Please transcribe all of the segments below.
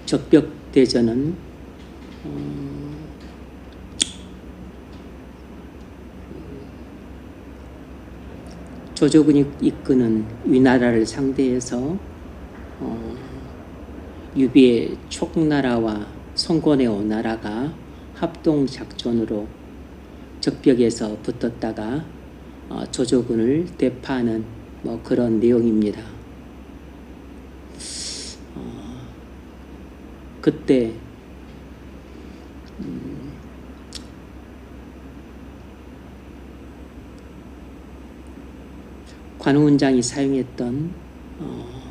적벽대전은 조조군이 이끄는 위나라를 상대해서 유비의 촉나라와 송건의 오나라가 합동작전으로 적벽에서 붙었다가 조조군을 대파하는 그런 내용입니다. 그때 관우은장이 사용했던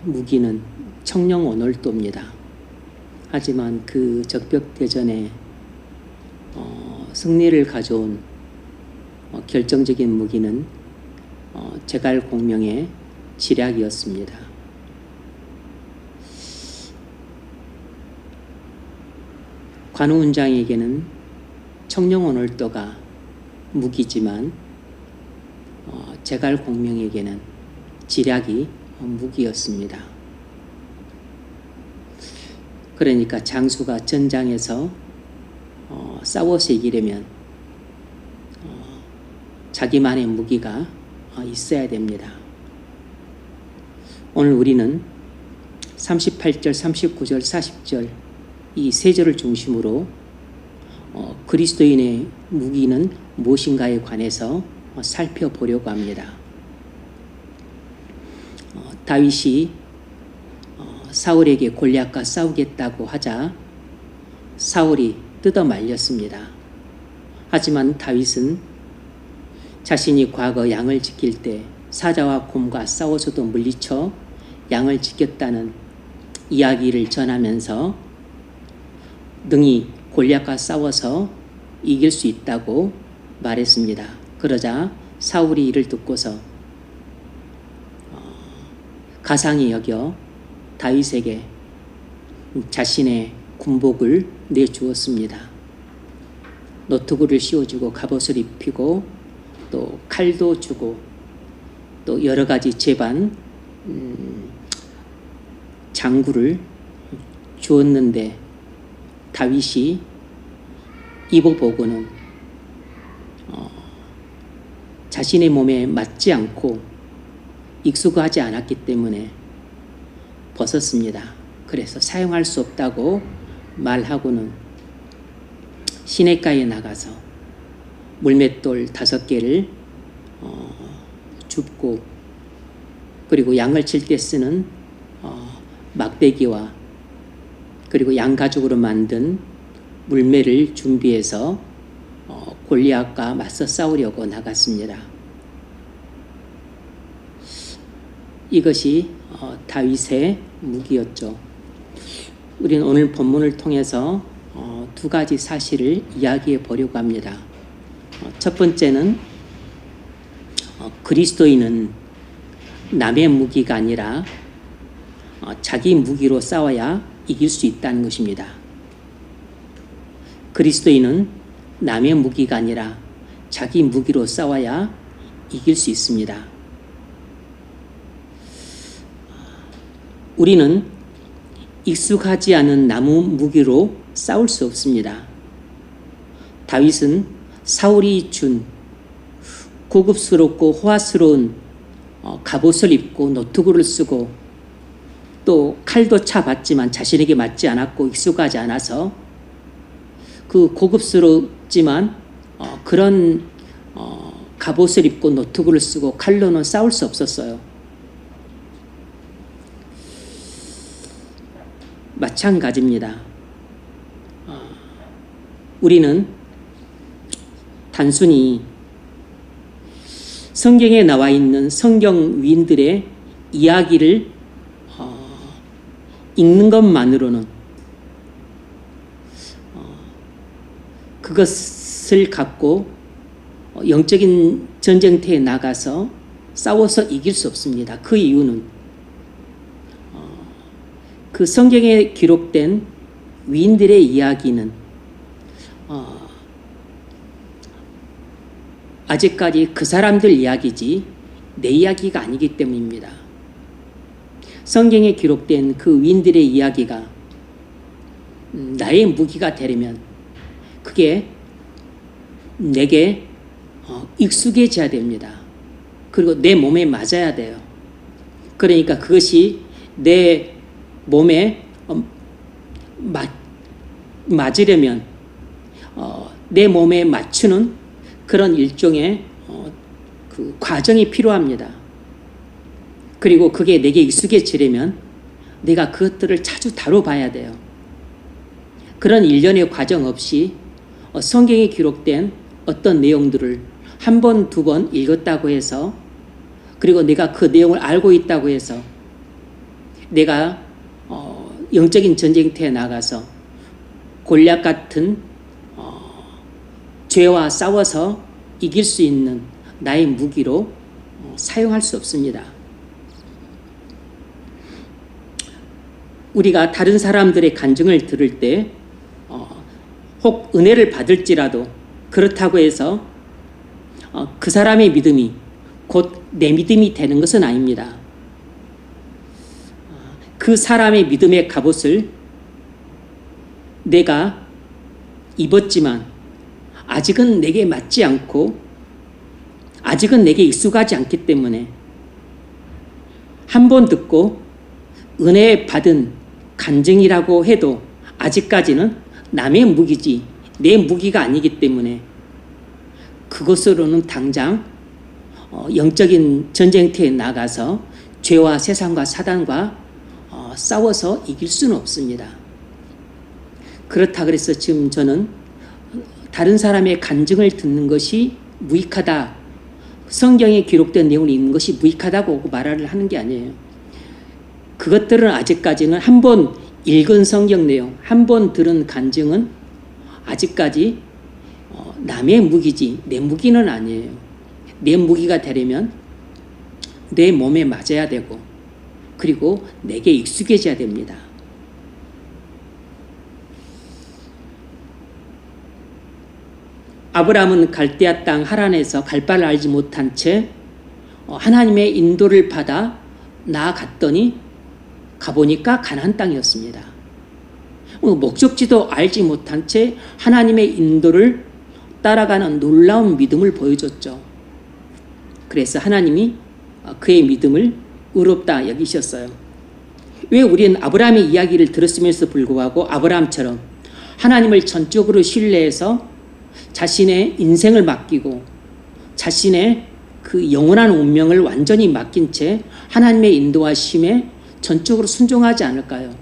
무기는 청령오놀도입니다. 하지만 그 적벽대전에 승리를 가져온 결정적인 무기는 제갈공명의 지략이었습니다. 관우은장에게는 청령오놀도가 무기지만 제갈공명에게는 지략이 무기였습니다. 그러니까 장수가 전장에서 싸워서 이기려면 자기만의 무기가 있어야 됩니다. 오늘 우리는 38절, 39절, 40절 이 세 절을 중심으로 그리스도인의 무기는 무엇인가에 관해서 살펴보려고 합니다. 다윗이 사울에게 골리앗과 싸우겠다고 하자 사울이 뜯어 말렸습니다. 하지만 다윗은 자신이 과거 양을 지킬 때 사자와 곰과 싸워서도 물리쳐 양을 지켰다는 이야기를 전하면서 능히 골리앗과 싸워서 이길 수 있다고 말했습니다. 그러자 사울이 이를 듣고서 가상히 여겨 다윗에게 자신의 군복을 내주었습니다. 노트구를 씌워주고 갑옷을 입히고 또 칼도 주고 또 여러 가지 제반 장구를 주었는데 다윗이 입어보고는 자신의 몸에 맞지 않고 익숙하지 않았기 때문에 벗었습니다. 그래서 사용할 수 없다고 말하고는 시냇가에 나가서 물맷돌 5개를 줍고 그리고 양을 칠 때 쓰는 막대기와 그리고 양가죽으로 만든 물매를 준비해서 골리앗과 맞서 싸우려고 나갔습니다. 이것이 다윗의 무기였죠. 우리는 오늘 본문을 통해서 두 가지 사실을 이야기해 보려고 합니다. 첫 번째는 그리스도인은 남의 무기가 아니라 자기 무기로 싸워야 이길 수 있다는 것입니다. 그리스도인은 남의 무기가 아니라 자기 무기로 싸워야 이길 수 있습니다. 우리는 익숙하지 않은 나무 무기로 싸울 수 없습니다. 다윗은 사울이 준 고급스럽고 호화스러운 갑옷을 입고 노트구를 쓰고 또 칼도 차봤지만 자신에게 맞지 않았고 익숙하지 않아서 그 고급스럽지만 그런 갑옷을 입고 노트구를 쓰고 칼로는 싸울 수 없었어요. 마찬가지입니다. 우리는 단순히 성경에 나와 있는 성경 위인들의 이야기를 읽는 것만으로는 그것을 갖고 영적인 전쟁터에 나가서 싸워서 이길 수 없습니다. 그 이유는 그 성경에 기록된 위인들의 이야기는 아직까지 그 사람들 이야기지 내 이야기가 아니기 때문입니다. 성경에 기록된 그 위인들의 이야기가 나의 무기가 되려면 그게 내게 익숙해져야 됩니다. 그리고 내 몸에 맞아야 돼요. 그러니까 그것이 내 몸에 맞으려면 내 몸에 맞추는 그런 일종의 그 과정이 필요합니다. 그리고 그게 내게 익숙해지려면 내가 그것들을 자주 다뤄봐야 돼요. 그런 일련의 과정 없이 성경에 기록된 어떤 내용들을 한 번, 두 번 읽었다고 해서 그리고 내가 그 내용을 알고 있다고 해서 내가 영적인 전쟁터에 나가서 골리앗 같은 죄와 싸워서 이길 수 있는 나의 무기로 사용할 수 없습니다. 우리가 다른 사람들의 간증을 들을 때 혹 은혜를 받을지라도 그렇다고 해서 그 사람의 믿음이 곧 내 믿음이 되는 것은 아닙니다. 그 사람의 믿음의 갑옷을 내가 입었지만 아직은 내게 맞지 않고 아직은 내게 익숙하지 않기 때문에 한 번 듣고 은혜 받은 간증이라고 해도 아직까지는 남의 무기지 내 무기가 아니기 때문에 그것으로는 당장 영적인 전쟁터에 나가서 죄와 세상과 사단과 싸워서 이길 수는 없습니다. 그렇다 그래서 지금 저는 다른 사람의 간증을 듣는 것이 무익하다, 성경에 기록된 내용을 읽는 것이 무익하다고 말을 하는 게 아니에요. 그것들은 아직까지는 한 번 읽은 성경 내용, 한 번 들은 간증은 아직까지 남의 무기지 내 무기는 아니에요. 내 무기가 되려면 내 몸에 맞아야 되고 그리고 내게 익숙해져야 됩니다. 아브라함은 갈대아 땅 하란에서 갈 바를 알지 못한 채 하나님의 인도를 받아 나아갔더니 가보니까 가나안 땅이었습니다. 목적지도 알지 못한 채 하나님의 인도를 따라가는 놀라운 믿음을 보여줬죠. 그래서 하나님이 그의 믿음을 의롭다 여기셨어요. 왜 우리는 아브라함의 이야기를 들었음에도 불구하고 아브라함처럼 하나님을 전적으로 신뢰해서 자신의 인생을 맡기고 자신의 그 영원한 운명을 완전히 맡긴 채 하나님의 인도하심에 전적으로 순종하지 않을까요?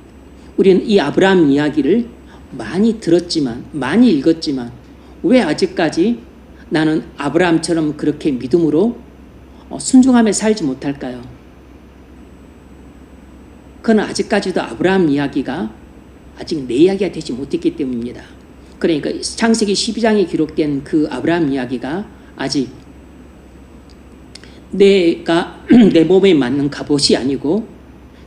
우리는 이 아브라함 이야기를 많이 들었지만 많이 읽었지만 왜 아직까지 나는 아브라함처럼 그렇게 믿음으로 순종하며 살지 못할까요? 그건 아직까지도 아브라함 이야기가 아직 내 이야기가 되지 못했기 때문입니다. 그러니까 창세기 12장에 기록된 그 아브라함 이야기가 아직 내가 내 몸에 맞는 갑옷이 아니고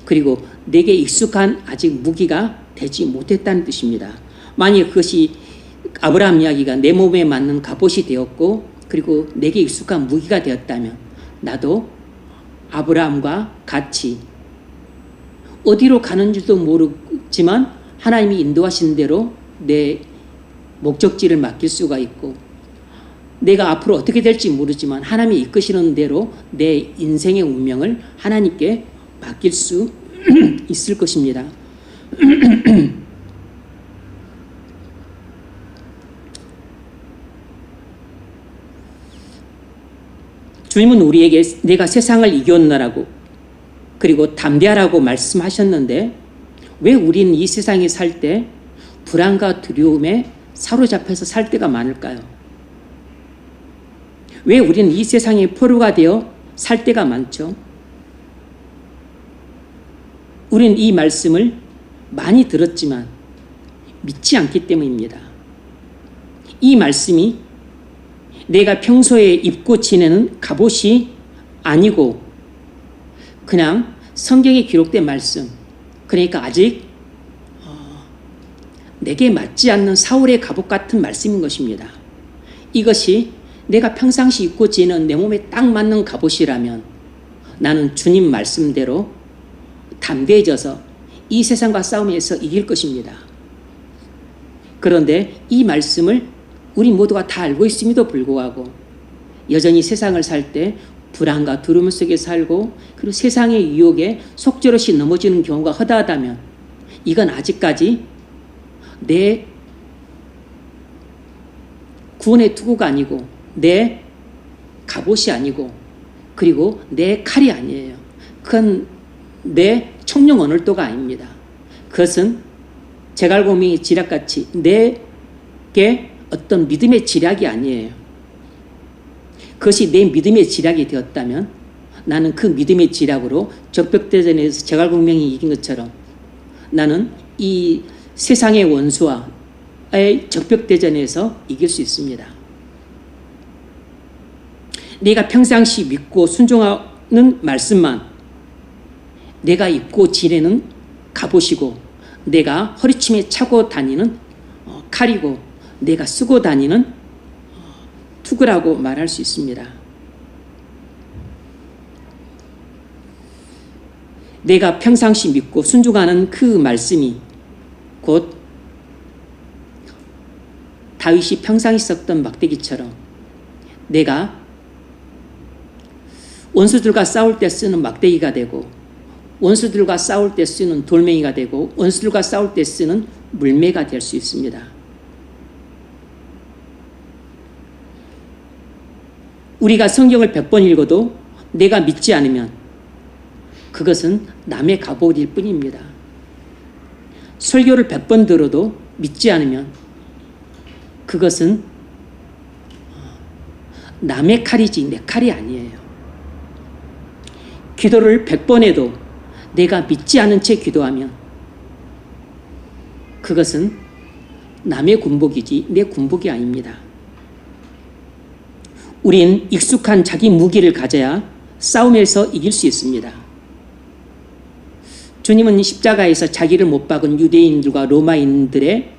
그리고 내게 익숙한 아직 무기가 되지 못했다는 뜻입니다. 만약 그것이 아브라함 이야기가 내 몸에 맞는 갑옷이 되었고 그리고 내게 익숙한 무기가 되었다면 나도 아브라함과 같이 어디로 가는지도 모르지만 하나님이 인도하신 대로 내 목적지를 맡길 수가 있고 내가 앞으로 어떻게 될지 모르지만 하나님이 이끄시는 대로 내 인생의 운명을 하나님께 맡길 수 있을 것입니다. 주님은 우리에게 내가 세상을 이겼노라고 그리고 담대하라고 말씀하셨는데 왜 우리는 이 세상에 살 때 불안과 두려움에 사로잡혀서 살 때가 많을까요? 왜 우리는 이 세상의 포로가 되어 살 때가 많죠? 우리는 이 말씀을 많이 들었지만 믿지 않기 때문입니다. 이 말씀이 내가 평소에 입고 지내는 갑옷이 아니고 그냥 성경에 기록된 말씀, 그러니까 아직 내게 맞지 않는 사울의 갑옷 같은 말씀인 것입니다. 이것이 내가 평상시 입고 지내는 내 몸에 딱 맞는 갑옷이라면 나는 주님 말씀대로 담대해져서 이 세상과 싸움에서 이길 것입니다. 그런데 이 말씀을 우리 모두가 다 알고 있음에도 불구하고 여전히 세상을 살 때 불안과 두려움 속에 살고 그리고 세상의 유혹에 속절없이 넘어지는 경우가 허다하다면 이건 아직까지 내 구원의 투구가 아니고 내 갑옷이 아니고 그리고 내 칼이 아니에요. 그건 내 청룡 언을도가 아닙니다. 그것은 제갈공명의 지략같이 내게 어떤 믿음의 지략이 아니에요. 그것이 내 믿음의 지략이 되었다면 나는 그 믿음의 지략으로 적벽대전에서 제갈공명이 이긴 것처럼 나는 이 세상의 원수와의 적벽대전에서 이길 수 있습니다. 내가 평상시 믿고 순종하는 말씀만 내가 입고 지내는 갑옷이고 내가 허리춤에 차고 다니는 칼이고 내가 쓰고 다니는 투구라고 말할 수 있습니다. 내가 평상시 믿고 순종하는 그 말씀이 곧 다윗이 평상시 썼던 막대기처럼 내가 원수들과 싸울 때 쓰는 막대기가 되고 원수들과 싸울 때 쓰는 돌멩이가 되고 원수들과 싸울 때 쓰는 물매가 될 수 있습니다. 우리가 성경을 100번 읽어도 내가 믿지 않으면 그것은 남의 갑옷일 뿐입니다. 설교를 100번 들어도 믿지 않으면 그것은 남의 칼이지 내 칼이 아니에요. 기도를 100번 해도 내가 믿지 않은 채 기도하면 그것은 남의 군복이지 내 군복이 아닙니다. 우린 익숙한 자기 무기를 가져야 싸움에서 이길 수 있습니다. 주님은 십자가에서 자기를 못 박은 유대인들과 로마인들의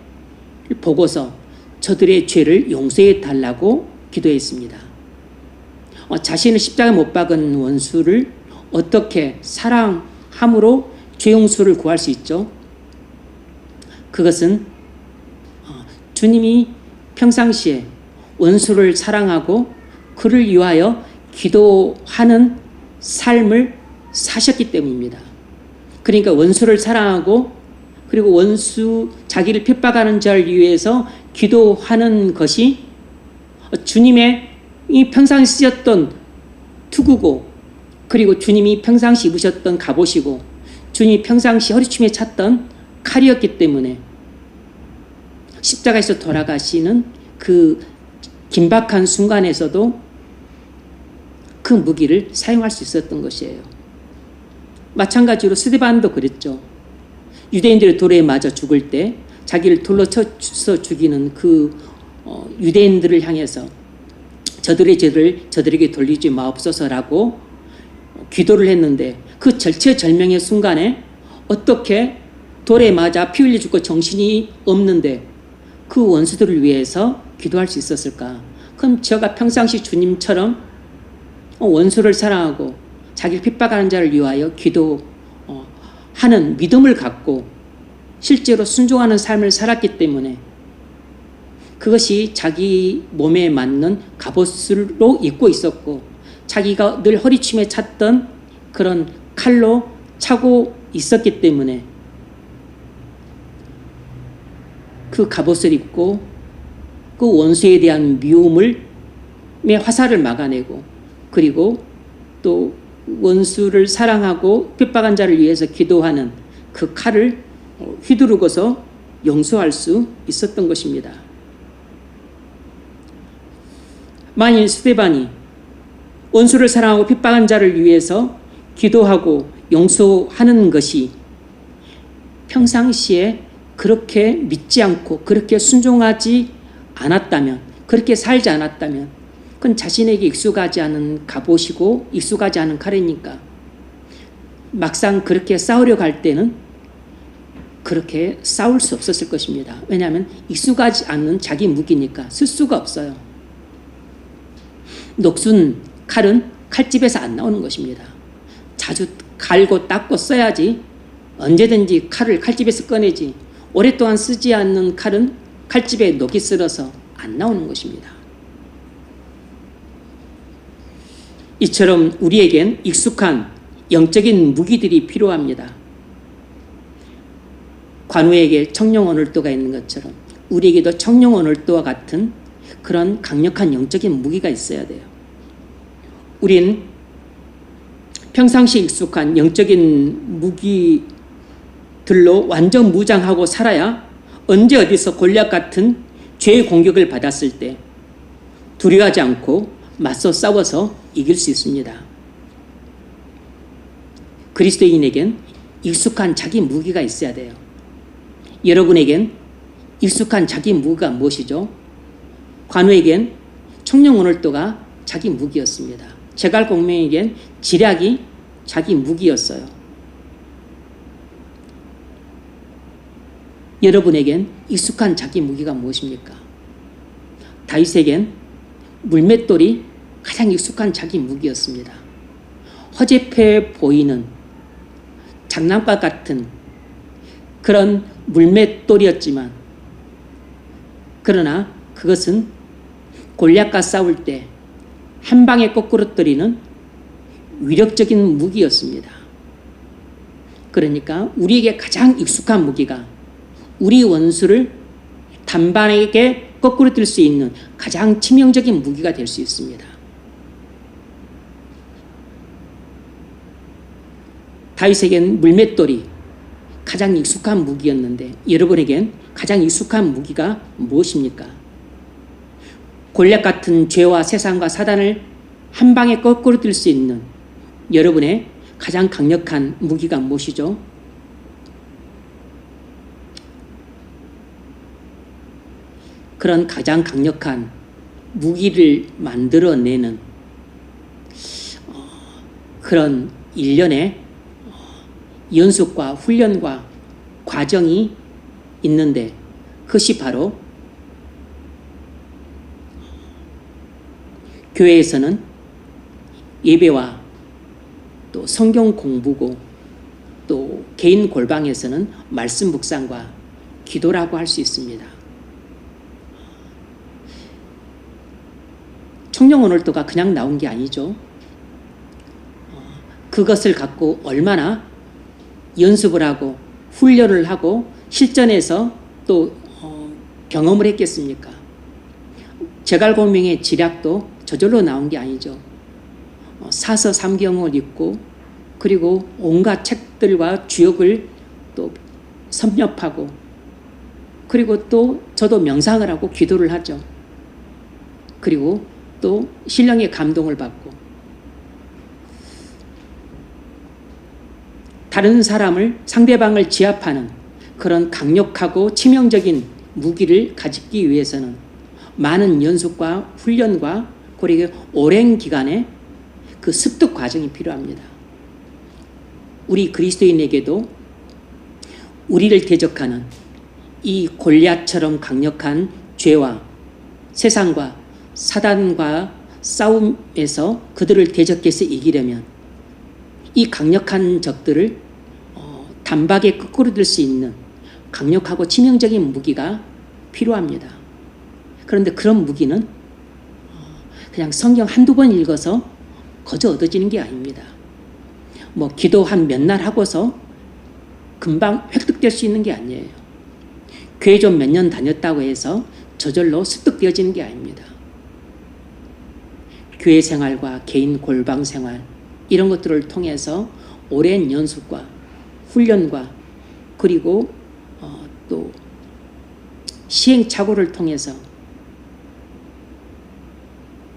보고서 저들의 죄를 용서해 달라고 기도했습니다. 자신을 십자가에 못 박은 원수를 어떻게 사랑함으로 죄 용서를 구할 수 있죠? 그것은 주님이 평상시에 원수를 사랑하고 그를 위하여 기도하는 삶을 사셨기 때문입니다. 그러니까 원수를 사랑하고 그리고 원수 자기를 핍박하는 자를 위해서 기도하는 것이 주님의 이 평상시 쓰였던 투구고 그리고 주님이 평상시 입으셨던 갑옷이고 주님이 평상시 허리춤에 찼던 칼이었기 때문에 십자가에서 돌아가시는 그 긴박한 순간에서도 그 무기를 사용할 수 있었던 것이에요. 마찬가지로 스데반도 그랬죠. 유대인들의 돌에 맞아 죽을 때 자기를 돌로 쳐서 죽이는 그 유대인들을 향해서 저들의 죄를 저들에게 돌리지 마옵소서라고 기도를 했는데 그 절체절명의 순간에 어떻게 돌에 맞아 피 흘려 죽고 정신이 없는데 그 원수들을 위해서 기도할 수 있었을까? 그럼 저가 평상시 주님처럼 원수를 사랑하고 자기를 핍박하는 자를 위하여 기도하는 믿음을 갖고 실제로 순종하는 삶을 살았기 때문에 그것이 자기 몸에 맞는 갑옷으로 입고 있었고 자기가 늘 허리춤에 찼던 그런 칼로 차고 있었기 때문에 그 갑옷을 입고 그 원수에 대한 미움의 화살을 막아내고 그리고 또 원수를 사랑하고 핍박한 자를 위해서 기도하는 그 칼을 휘두르고서 용서할 수 있었던 것입니다. 만일 스데반이 원수를 사랑하고 핍박한 자를 위해서 기도하고 용서하는 것이 평상시에 그렇게 믿지 않고 그렇게 순종하지 않았다면 그렇게 살지 않았다면 그건 자신에게 익숙하지 않은 갑옷이고 익숙하지 않은 칼이니까 막상 그렇게 싸우려 할 때는 그렇게 싸울 수 없었을 것입니다. 왜냐하면 익숙하지 않는 자기 무기니까 쓸 수가 없어요. 녹슨 칼은 칼집에서 안 나오는 것입니다. 자주 갈고 닦고 써야지 언제든지 칼을 칼집에서 꺼내지 오랫동안 쓰지 않는 칼은 칼집에 녹이 슬어서 안 나오는 것입니다. 이처럼 우리에겐 익숙한 영적인 무기들이 필요합니다. 관우에게 청룡 언월도가 있는 것처럼 우리에게도 청룡 언월도와 같은 그런 강력한 영적인 무기가 있어야 돼요. 우린 평상시 익숙한 영적인 무기들로 완전 무장하고 살아야 언제 어디서 골리앗 같은 죄의 공격을 받았을 때 두려워하지 않고 맞서 싸워서 이길 수 있습니다. 그리스도인에겐 익숙한 자기 무기가 있어야 돼요. 여러분에겐 익숙한 자기 무기가 무엇이죠? 관우에겐 청룡 언월도가 자기 무기였습니다. 제갈공명에겐 지략이 자기 무기였어요. 여러분에겐 익숙한 자기 무기가 무엇입니까? 다윗에겐 물맷돌이 가장 익숙한 자기 무기였습니다. 허접해 보이는 장난감 같은 그런 물맷돌이었지만 그러나 그것은 골리앗과 싸울 때 한 방에 거꾸러뜨리는 위력적인 무기였습니다. 그러니까 우리에게 가장 익숙한 무기가 우리 원수를 단번에 거꾸러뜨릴 수 있는 가장 치명적인 무기가 될 수 있습니다. 다윗에겐 물맷돌이 가장 익숙한 무기였는데 여러분에겐 가장 익숙한 무기가 무엇입니까? 골리앗 같은 죄와 세상과 사단을 한 방에 거꾸러뜨릴 수 있는 여러분의 가장 강력한 무기가 무엇이죠? 그런 가장 강력한 무기를 만들어내는 그런 일련의 연습과 훈련과 과정이 있는데 그것이 바로 교회에서는 예배와 또 성경 공부고 또 개인 골방에서는 말씀 묵상과 기도라고 할 수 있습니다. 청룡 언월도가 그냥 나온 게 아니죠. 그것을 갖고 얼마나 연습을 하고 훈련을 하고 실전에서 또 경험을 했겠습니까? 제갈공명의 지략도 저절로 나온 게 아니죠. 사서 삼경을 읽고 그리고 온갖 책들과 주역을 또 섭렵하고 그리고 또 저도 명상을 하고 기도를 하죠. 그리고 또 신령의 감동을 받고 다른 사람을 상대방을 제압하는 그런 강력하고 치명적인 무기를 가지기 위해서는 많은 연습과 훈련과 그리고 오랜 기간의 그 습득 과정이 필요합니다. 우리 그리스도인에게도 우리를 대적하는 이 골리앗처럼 강력한 죄와 세상과 사단과 싸움에서 그들을 대적해서 이기려면 이 강력한 적들을 단박에 거꾸로들 수 있는 강력하고 치명적인 무기가 필요합니다. 그런데 그런 무기는 그냥 성경 한두 번 읽어서 거저 얻어지는 게 아닙니다. 뭐 기도 한 몇 날 하고서 금방 획득될 수 있는 게 아니에요. 교회 좀 몇 년 다녔다고 해서 저절로 습득되어지는 게 아닙니다. 교회 생활과 개인 골방 생활 이런 것들을 통해서 오랜 연습과 훈련과 그리고 또 시행착오를 통해서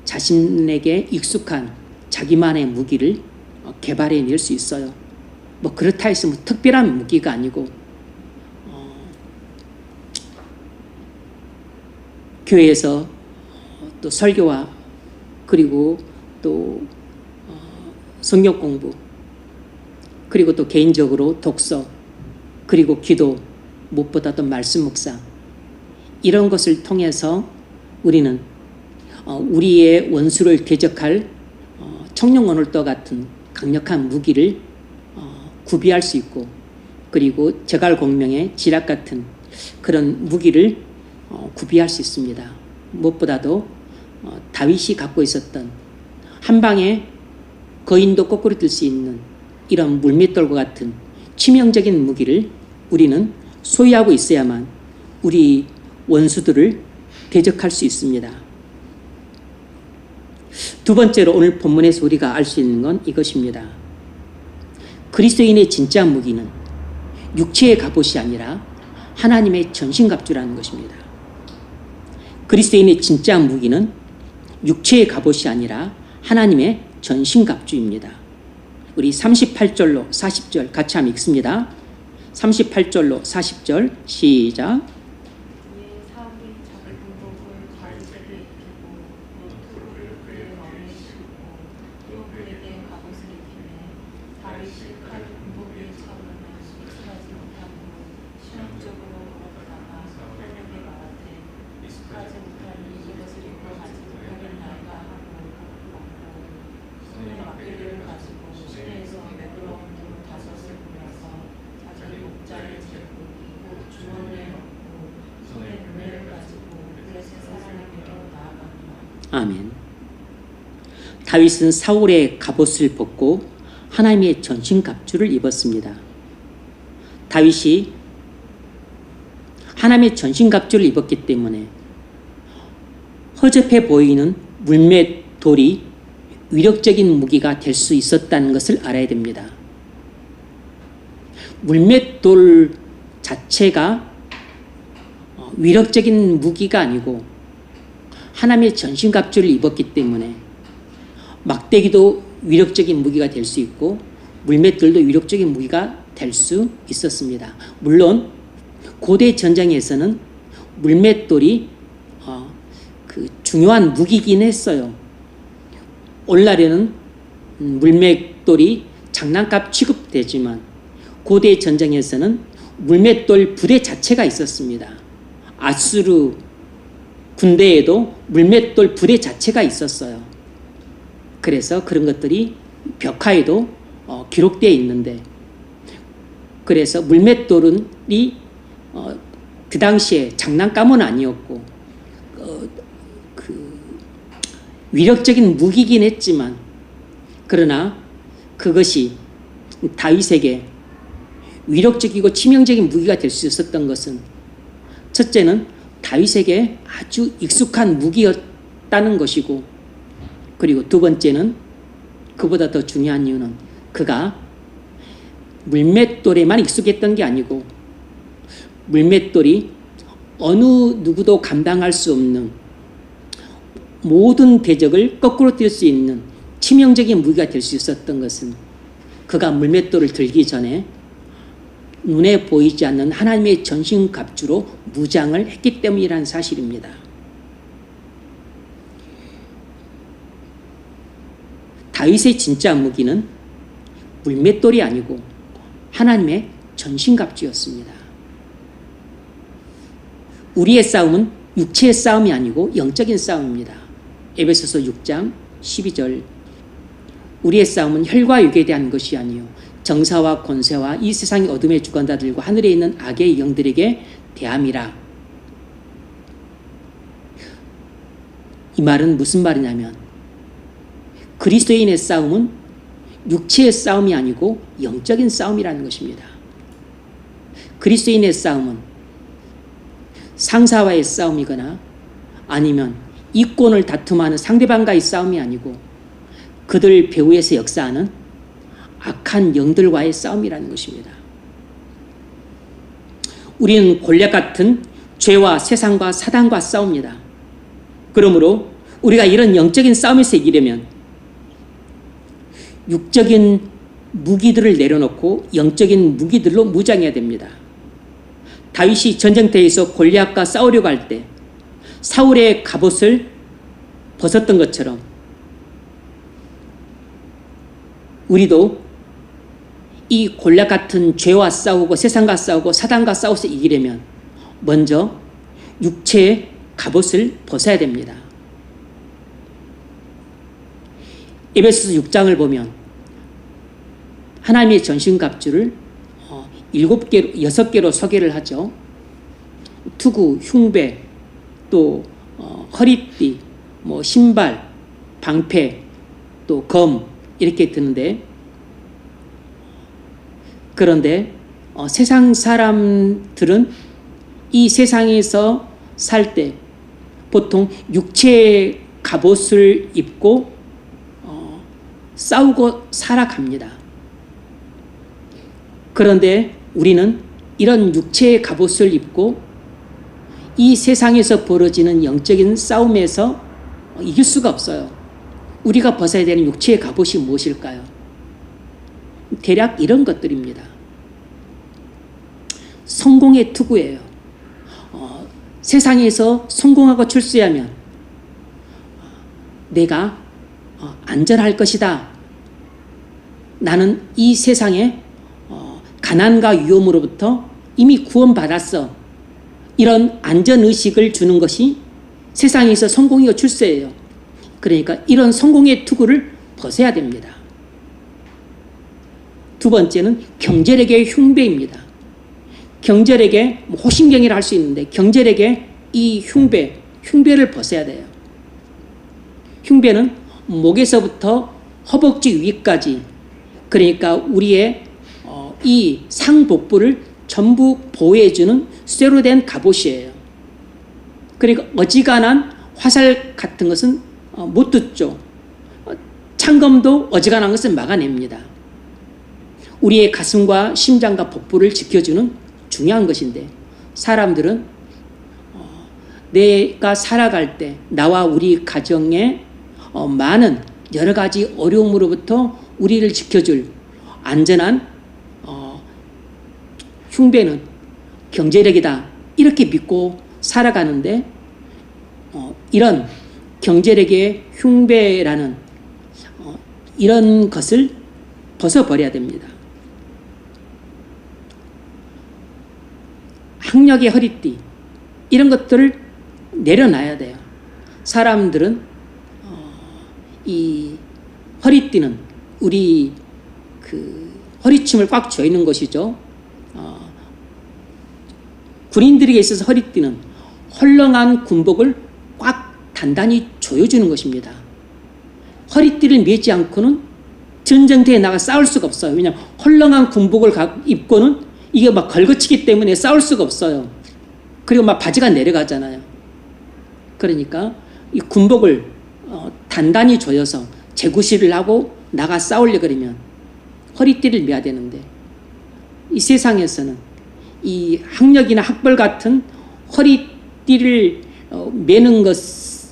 자신에게 익숙한 자기만의 무기를 개발해낼 수 있어요. 뭐 그렇다 해서 뭐 특별한 무기가 아니고 교회에서 또 설교와 그리고 또 성경 공부 그리고 또 개인적으로 독서 그리고 기도 무엇보다도 말씀 묵상 이런 것을 통해서 우리는 우리의 원수를 대적할 청룡 언월도 같은 강력한 무기를 구비할 수 있고 그리고 저갈공명의 지략 같은 그런 무기를 구비할 수 있습니다. 무엇보다도 다윗이 갖고 있었던 한 방에 거인도 거꾸로 들 수 있는 이런 물맷돌과 같은 치명적인 무기를 우리는 소유하고 있어야만 우리 원수들을 대적할 수 있습니다. 두 번째로 오늘 본문에서 우리가 알 수 있는 건 이것입니다. 그리스도인의 진짜 무기는 육체의 갑옷이 아니라 하나님의 전신갑주라는 것입니다. 그리스도인의 진짜 무기는 육체의 갑옷이 아니라 하나님의 전신갑주입니다. 우리 38절로 40절 같이 한번 읽습니다. 38절로 40절 시작. 아멘. 다윗은 사울의 갑옷을 벗고 하나님의 전신갑주를 입었습니다. 다윗이 하나님의 전신갑주를 입었기 때문에 허접해 보이는 물맷돌이 위력적인 무기가 될 수 있었다는 것을 알아야 됩니다. 물맷돌 자체가 위력적인 무기가 아니고 하나님의 전신갑주를 입었기 때문에 막대기도 위력적인 무기가 될 수 있고 물맷돌도 위력적인 무기가 될 수 있었습니다. 물론 고대 전쟁에서는 물맷돌이 그 중요한 무기이긴 했어요. 오늘날에는 물맷돌이 장난감 취급되지만 고대 전쟁에서는 물맷돌 부대 자체가 있었습니다. 아수르 군대에도 물맷돌 부대 자체가 있었어요. 그래서 그런 것들이 벽화에도 기록되어 있는데, 그래서 물맷돌이 그 당시에 장난감은 아니었고 그 위력적인 무기이긴 했지만, 그러나 그것이 다윗에게 위력적이고 치명적인 무기가 될 수 있었던 것은, 첫째는 다윗에게 아주 익숙한 무기였다는 것이고, 그리고 두 번째는 그보다 더 중요한 이유는 그가 물맷돌에만 익숙했던 게 아니고 물맷돌이 어느 누구도 감당할 수 없는 모든 대적을 거꾸로 뛸 수 있는 치명적인 무기가 될 수 있었던 것은 그가 물맷돌을 들기 전에 눈에 보이지 않는 하나님의 전신갑주로 무장을 했기 때문이라는 사실입니다. 다윗의 진짜 무기는 물맷돌이 아니고 하나님의 전신갑주였습니다. 우리의 싸움은 육체의 싸움이 아니고 영적인 싸움입니다. 에베소서 6장 12절. 우리의 싸움은 혈과 육에 대한 것이 아니요 정사와 권세와 이 세상의 어둠의 주관자들과 하늘에 있는 악의 영들에게 대함이라. 이 말은 무슨 말이냐면, 그리스도인의 싸움은 육체의 싸움이 아니고 영적인 싸움이라는 것입니다. 그리스도인의 싸움은 상사와의 싸움이거나 아니면 이권을 다툼하는 상대방과의 싸움이 아니고 그들 배후에서 역사하는 악한 영들과의 싸움이라는 것입니다. 우리는 골리앗 같은 죄와 세상과 사단과 싸웁니다. 그러므로 우리가 이런 영적인 싸움에서 이기려면 육적인 무기들을 내려놓고 영적인 무기들로 무장해야 됩니다. 다윗이 전쟁터에서 골리앗과 싸우려고 할 때 사울의 갑옷을 벗었던 것처럼 우리도 이 골리앗 같은 죄와 싸우고 세상과 싸우고 사단과 싸워서 이기려면 먼저 육체의 갑옷을 벗어야 됩니다. 에베소서 6장을 보면 하나님의 전신갑주를 여섯 개로 소개를 하죠. 투구, 흉배, 또 허리띠, 뭐 신발, 방패, 또 검 이렇게 드는데, 그런데 세상 사람들은 이 세상에서 살 때 보통 육체의 갑옷을 입고 싸우고 살아갑니다. 그런데 우리는 이런 육체의 갑옷을 입고 이 세상에서 벌어지는 영적인 싸움에서 이길 수가 없어요. 우리가 벗어야 되는 육체의 갑옷이 무엇일까요? 대략 이런 것들입니다. 성공의 투구예요. 세상에서 성공하고 출세하면 내가 안전할 것이다. 나는 이 세상에 가난과 위험으로부터 이미 구원받았어. 이런 안전의식을 주는 것이 세상에서 성공이고 출세예요. 그러니까 이런 성공의 투구를 벗어야 됩니다. 두 번째는 경제력의 흉배입니다. 경제력의 호신경이라 할 수 있는데 경제력의 이 흉배를 벗어야 돼요. 흉배는 목에서부터 허벅지 위까지, 그러니까 우리의 이 상복부를 전부 보호해주는 쇠로 된 갑옷이에요. 그러니까 어지간한 화살 같은 것은 못 듣죠. 창검도 어지간한 것을 막아냅니다. 우리의 가슴과 심장과 복부를 지켜주는 중요한 것인데, 사람들은 내가 살아갈 때 나와 우리 가정에 많은 여러 가지 어려움으로부터 우리를 지켜줄 안전한 흉배는 경제력이다, 이렇게 믿고 살아가는데, 이런 경제력의 흉배라는 이런 것을 벗어버려야 됩니다. 학력의 허리띠, 이런 것들을 내려놔야 돼요. 사람들은 이 허리띠는 우리 그 허리춤을 꽉 조이는 것이죠. 군인들에게 있어서 허리띠는 헐렁한 군복을 꽉 단단히 조여주는 것입니다. 허리띠를 매지 않고는 전쟁터에 나가 싸울 수가 없어요. 왜냐하면 헐렁한 군복을 입고는 이게 막 걸거치기 때문에 싸울 수가 없어요. 그리고 막 바지가 내려가잖아요. 그러니까 이 군복을 단단히 조여서 제구시를 하고 나가 싸우려 그러면 허리띠를 매야 되는데, 이 세상에서는 이 학력이나 학벌 같은 허리띠를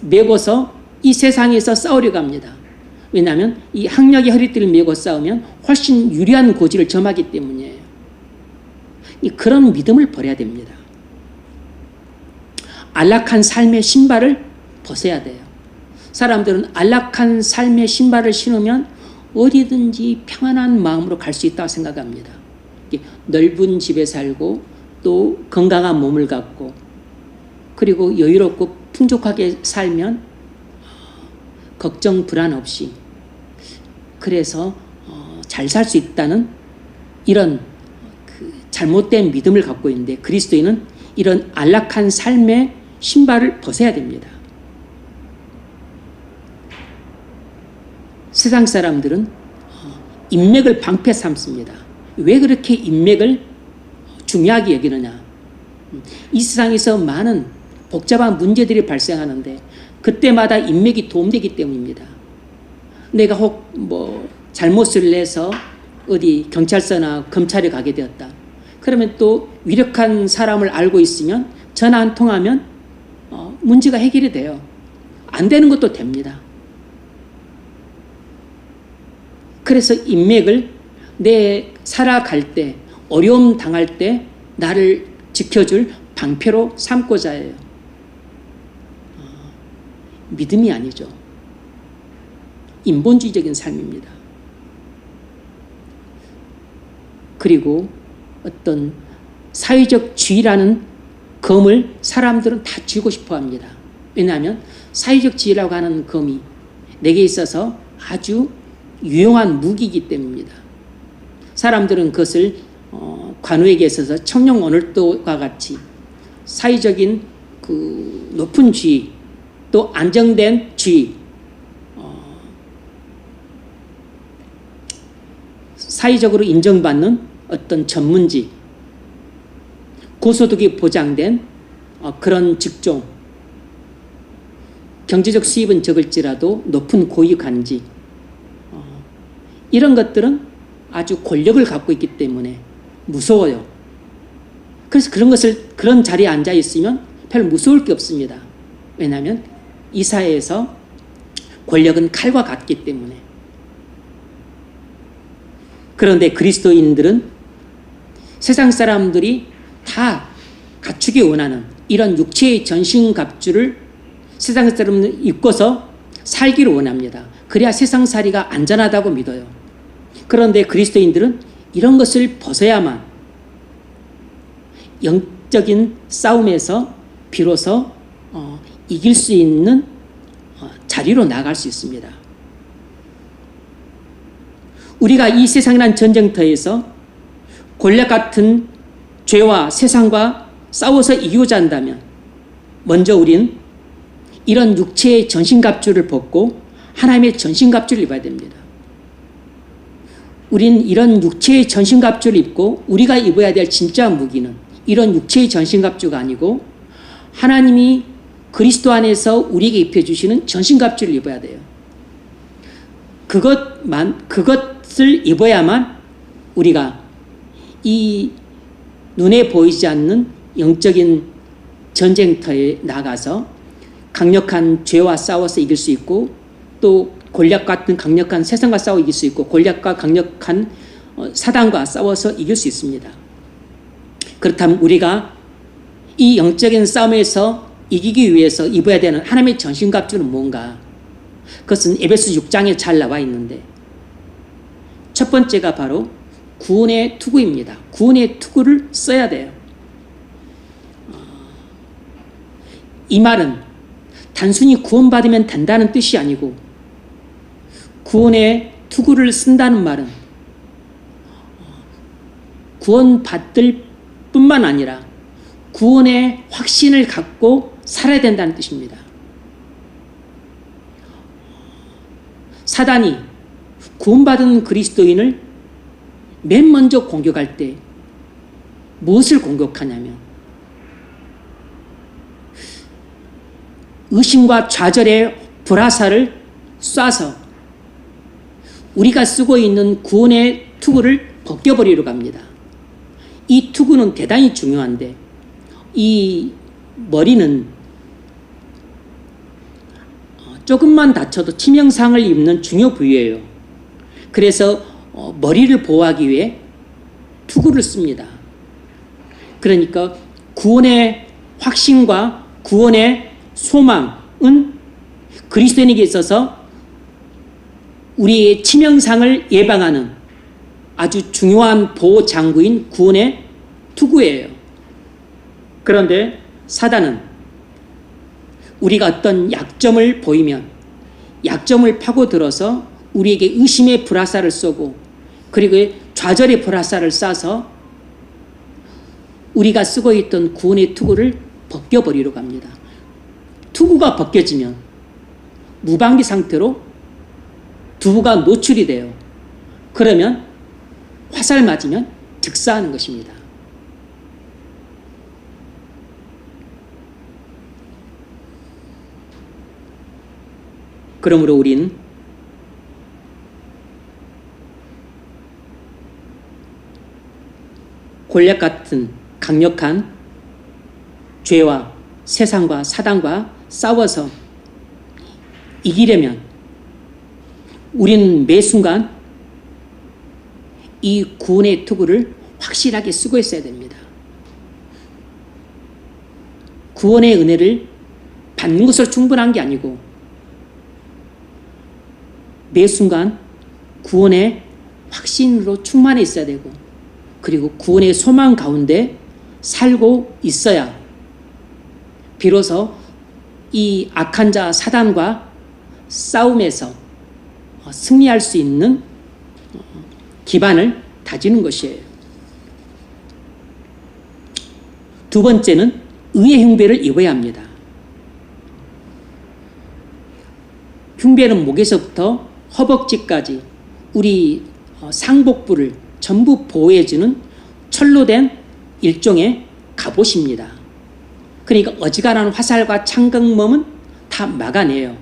메고서 이 세상에서 싸우려고 합니다. 왜냐하면 이 학력의 허리띠를 메고 싸우면 훨씬 유리한 고지를 점하기 때문이에요. 그런 믿음을 버려야 됩니다. 안락한 삶의 신발을 벗어야 돼요. 사람들은 안락한 삶의 신발을 신으면 어디든지 평안한 마음으로 갈 수 있다고 생각합니다. 넓은 집에 살고 또 건강한 몸을 갖고 그리고 여유롭고 풍족하게 살면 걱정 불안 없이, 그래서 잘 살 수 있다는 이런 잘못된 믿음을 갖고 있는데, 그리스도인은 이런 안락한 삶의 신발을 벗어야 됩니다. 세상 사람들은 인맥을 방패 삼습니다. 왜 그렇게 인맥을 중요하게 여기느냐? 이 세상에서 많은 복잡한 문제들이 발생하는데 그때마다 인맥이 도움되기 때문입니다. 내가 혹 잘못을 해서 어디 경찰서나 검찰에 가게 되었다. 그러면 또 위력한 사람을 알고 있으면 전화 한 통하면 문제가 해결이 돼요. 안 되는 것도 됩니다. 그래서 인맥을 내 살아갈 때, 어려움 당할 때 나를 지켜줄 방패로 삼고자 해요. 믿음이 아니죠. 인본주의적인 삶입니다. 그리고 어떤 사회적 지위라는 검을 사람들은 다 쥐고 싶어 합니다. 왜냐하면 사회적 지위라고 하는 검이 내게 있어서 아주 유용한 무기이기 때문입니다. 사람들은 그것을 관우에게 있어서 청령 오늘도와 같이 사회적인 그 높은 지위, 또 안정된 지위, 사회적으로 인정받는 어떤 전문직, 고소득이 보장된 그런 직종, 경제적 수입은 적을지라도 높은 고위 관직, 이런 것들은 아주 권력을 갖고 있기 때문에 무서워요. 그래서 그런 자리에 앉아 있으면 별 무서울 게 없습니다. 왜냐하면 이 사회에서 권력은 칼과 같기 때문에. 그런데 그리스도인들은 세상 사람들이 다 갖추기 원하는 이런 육체의 전신갑주를 세상 사람들은 입고서 살기를 원합니다. 그래야 세상살이가 안전하다고 믿어요. 그런데 그리스도인들은 이런 것을 벗어야만 영적인 싸움에서 비로소 이길 수 있는 자리로 나갈 수 있습니다. 우리가 이 세상이란 전쟁터에서 권력 같은 죄와 세상과 싸워서 이기고자 한다면 먼저 우리는 이런 육체의 전신갑주를 벗고 하나님의 전신갑주를 입어야 됩니다. 우린 이런 육체의 전신갑주를 입고 우리가 입어야 될 진짜 무기는 이런 육체의 전신갑주가 아니고 하나님이 그리스도 안에서 우리에게 입혀주시는 전신갑주를 입어야 돼요. 그것을 입어야만 우리가 이 눈에 보이지 않는 영적인 전쟁터에 나가서 강력한 죄와 싸워서 이길 수 있고, 또 골리앗 같은 강력한 세상과 싸워 이길 수 있고, 골리앗과 강력한 사단과 싸워서 이길 수 있습니다. 그렇다면 우리가 이 영적인 싸움에서 이기기 위해서 입어야 되는 하나님의 전신갑주는 뭔가? 그것은 에베소 6장에 잘 나와 있는데, 첫 번째가 바로 구원의 투구입니다. 구원의 투구를 써야 돼요. 이 말은 단순히 구원받으면 된다는 뜻이 아니고, 구원의 투구를 쓴다는 말은 구원받을 뿐만 아니라 구원의 확신을 갖고 살아야 된다는 뜻입니다. 사단이 구원받은 그리스도인을 맨 먼저 공격할 때 무엇을 공격하냐면 의심과 좌절의 불화살을 쏴서 우리가 쓰고 있는 구원의 투구를 벗겨버리려고 합니다. 이 투구는 대단히 중요한데 이 머리는 조금만 다쳐도 치명상을 입는 중요 부위예요. 그래서 머리를 보호하기 위해 투구를 씁니다. 그러니까 구원의 확신과 구원의 소망은 그리스도인에게 있어서 우리의 치명상을 예방하는 아주 중요한 보호 장구인 구원의 투구예요. 그런데 사단은 우리가 어떤 약점을 보이면 약점을 파고들어서 우리에게 의심의 불화살을 쏘고, 그리고 좌절의 불화살을 쏴서 우리가 쓰고 있던 구원의 투구를 벗겨버리려고 합니다. 투구가 벗겨지면 무방비 상태로 두부가 노출이 돼요. 그러면 화살 맞으면 즉사하는 것입니다. 그러므로 우리는 골리앗 같은 강력한 죄와 세상과 사단과 싸워서 이기려면 우리는 매 순간 이 구원의 투구를 확실하게 쓰고 있어야 됩니다. 구원의 은혜를 받는 것으로 충분한 게 아니고 매 순간 구원의 확신으로 충만해 있어야 되고, 그리고 구원의 소망 가운데 살고 있어야 비로소 이 악한 자 사단과 싸움에서 승리할 수 있는 기반을 다지는 것이에요. 두 번째는 의의 흉배를 입어야 합니다. 흉배는 목에서부터 허벅지까지 우리 상복부를 전부 보호해주는 철로 된 일종의 갑옷입니다. 그러니까 어지간한 화살과 창경검은 다 막아내요.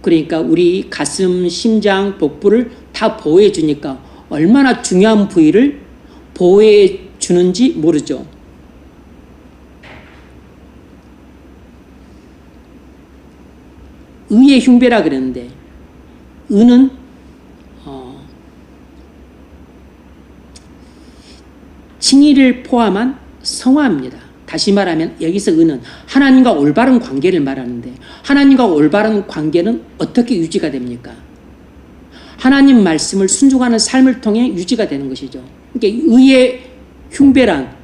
그러니까 우리 가슴, 심장, 복부를 다 보호해 주니까 얼마나 중요한 부위를 보호해 주는지 모르죠. 의의 흉배라 그랬는데 의는 칭의를 포함한 성화입니다. 다시 말하면 여기서 의는 하나님과 올바른 관계를 말하는데 하나님과 올바른 관계는 어떻게 유지가 됩니까? 하나님 말씀을 순종하는 삶을 통해 유지가 되는 것이죠. 그러니까 의의 흉배란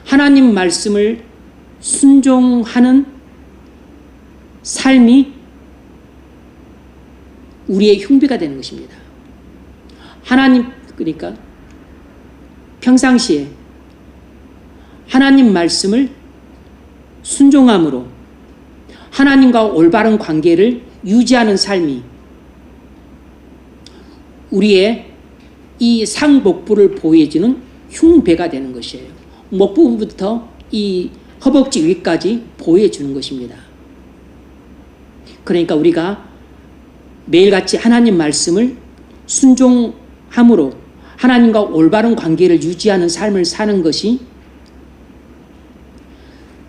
하나님 말씀을 순종하는 삶이 우리의 흉배가 되는 것입니다. 하나님 그러니까 평상시에 하나님 말씀을 순종함으로 하나님과 올바른 관계를 유지하는 삶이 우리의 이 상복부를 보호해주는 흉배가 되는 것이에요. 목부분부터 이 허벅지 위까지 보호해주는 것입니다. 그러니까 우리가 매일같이 하나님 말씀을 순종함으로 하나님과 올바른 관계를 유지하는 삶을 사는 것이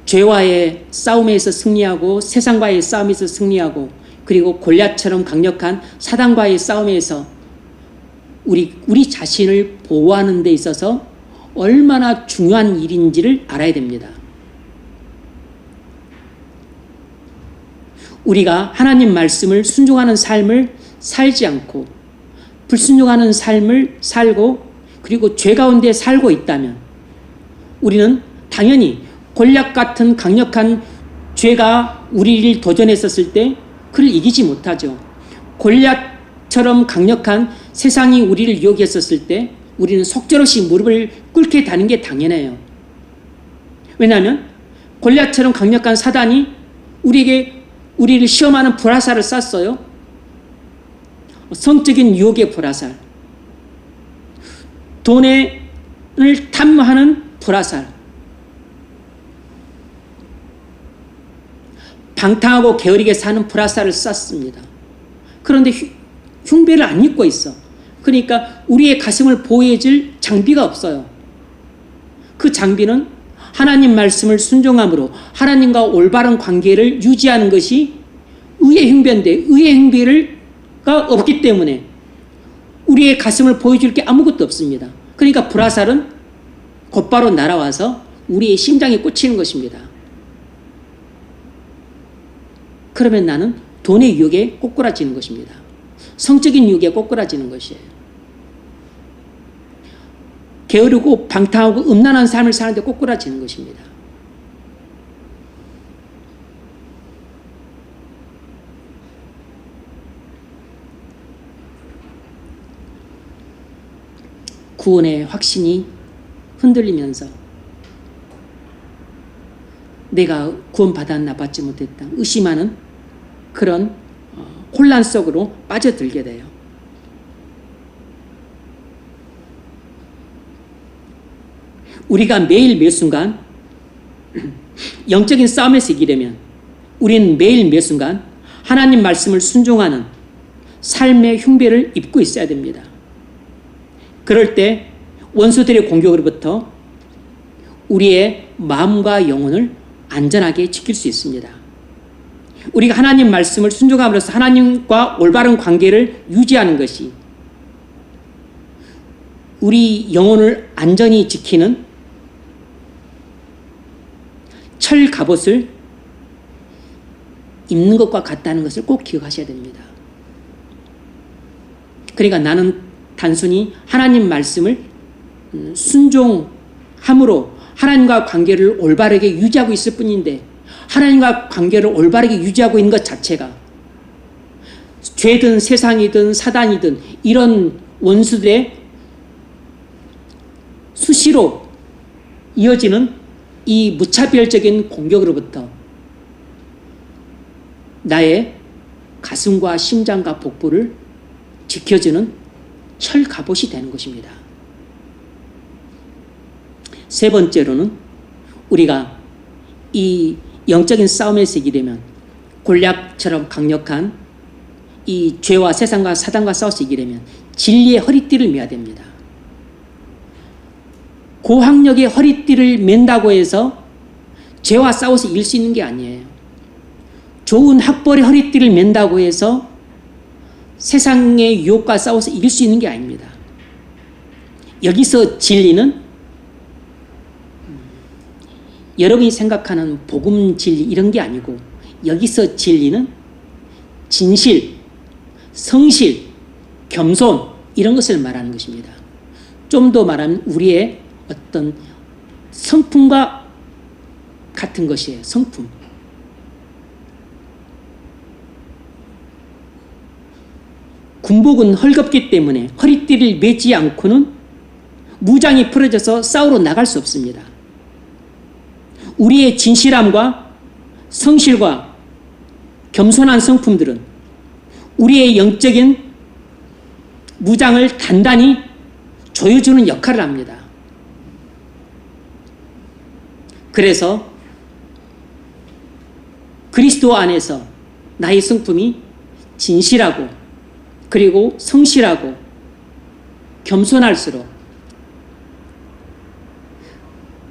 죄와의 싸움에서 승리하고 세상과의 싸움에서 승리하고 그리고 골리앗처럼 강력한 사단과의 싸움에서 우리 자신을 보호하는 데 있어서 얼마나 중요한 일인지를 알아야 됩니다. 우리가 하나님 말씀을 순종하는 삶을 살지 않고 불순종하는 삶을 살고 그리고 죄 가운데 살고 있다면 우리는 당연히 골리앗 같은 강력한 죄가 우리를 도전했었을 때 그를 이기지 못하죠. 골리앗처럼 강력한 세상이 우리를 유혹했었을 때 우리는 속절없이 무릎을 꿇게 되는 게 당연해요. 왜냐하면 골리앗처럼 강력한 사단이 우리를 시험하는 불화살을 쐈어요. 성적인 유혹의 불화살, 돈을 탐하는 불화살, 방탕하고 게으르게 사는 불화살을 쐈습니다. 그런데 흉배를 안 입고 있어. 그러니까 우리의 가슴을 보호해줄 장비가 없어요. 그 장비는 하나님 말씀을 순종함으로 하나님과 올바른 관계를 유지하는 것이 의의 흉배인데 의의 흉배가 없기 때문에 우리의 가슴을 보여줄 게 아무것도 없습니다. 그러니까 불화살은 곧바로 날아와서 우리의 심장에 꽂히는 것입니다. 그러면 나는 돈의 유혹에 꼬꾸라지는 것입니다. 성적인 유혹에 꼬꾸라지는 것이에요. 게으르고 방탕하고 음란한 삶을 사는데 꼬꾸라지는 것입니다. 구원의 확신이 흔들리면서 내가 구원받았나 받지 못했다 의심하는 그런 혼란 속으로 빠져들게 돼요. 우리가 매일 매 순간 영적인 싸움에서 이기려면 우리는 매일 매 순간 하나님 말씀을 순종하는 삶의 흉배를 입고 있어야 됩니다. 그럴 때 원수들의 공격으로부터 우리의 마음과 영혼을 안전하게 지킬 수 있습니다. 우리가 하나님 말씀을 순종함으로써 하나님과 올바른 관계를 유지하는 것이 우리 영혼을 안전히 지키는 철 갑옷을 입는 것과 같다는 것을 꼭 기억하셔야 됩니다. 그러니까 나는 단순히 하나님 말씀을 순종함으로 하나님과 관계를 올바르게 유지하고 있을 뿐인데 하나님과 관계를 올바르게 유지하고 있는 것 자체가 죄든 세상이든 사단이든 이런 원수들의 수시로 이어지는 이 무차별적인 공격으로부터 나의 가슴과 심장과 복부를 지켜주는 철갑옷이 되는 것입니다. 세 번째로는 우리가 이 영적인 싸움에서 이기려면 골리앗처럼 강력한 이 죄와 세상과 사단과 싸워서 이기려면 진리의 허리띠를 매야 됩니다. 고학력의 허리띠를 맨다고 해서 죄와 싸워서 이길 수 있는 게 아니에요. 좋은 학벌의 허리띠를 맨다고 해서 세상의 유혹과 싸워서 이길 수 있는 게 아닙니다. 여기서 진리는 여러분이 생각하는 복음 진리 이런 게 아니고 여기서 진리는 진실, 성실, 겸손 이런 것을 말하는 것입니다. 좀 더 말하면 우리의 어떤 성품과 같은 것이에요. 성품. 군복은 헐겁기 때문에 허리띠를 매지 않고는 무장이 풀어져서 싸우러 나갈 수 없습니다. 우리의 진실함과 성실과 겸손한 성품들은 우리의 영적인 무장을 단단히 조여주는 역할을 합니다. 그래서 그리스도 안에서 나의 성품이 진실하고 그리고 성실하고 겸손할수록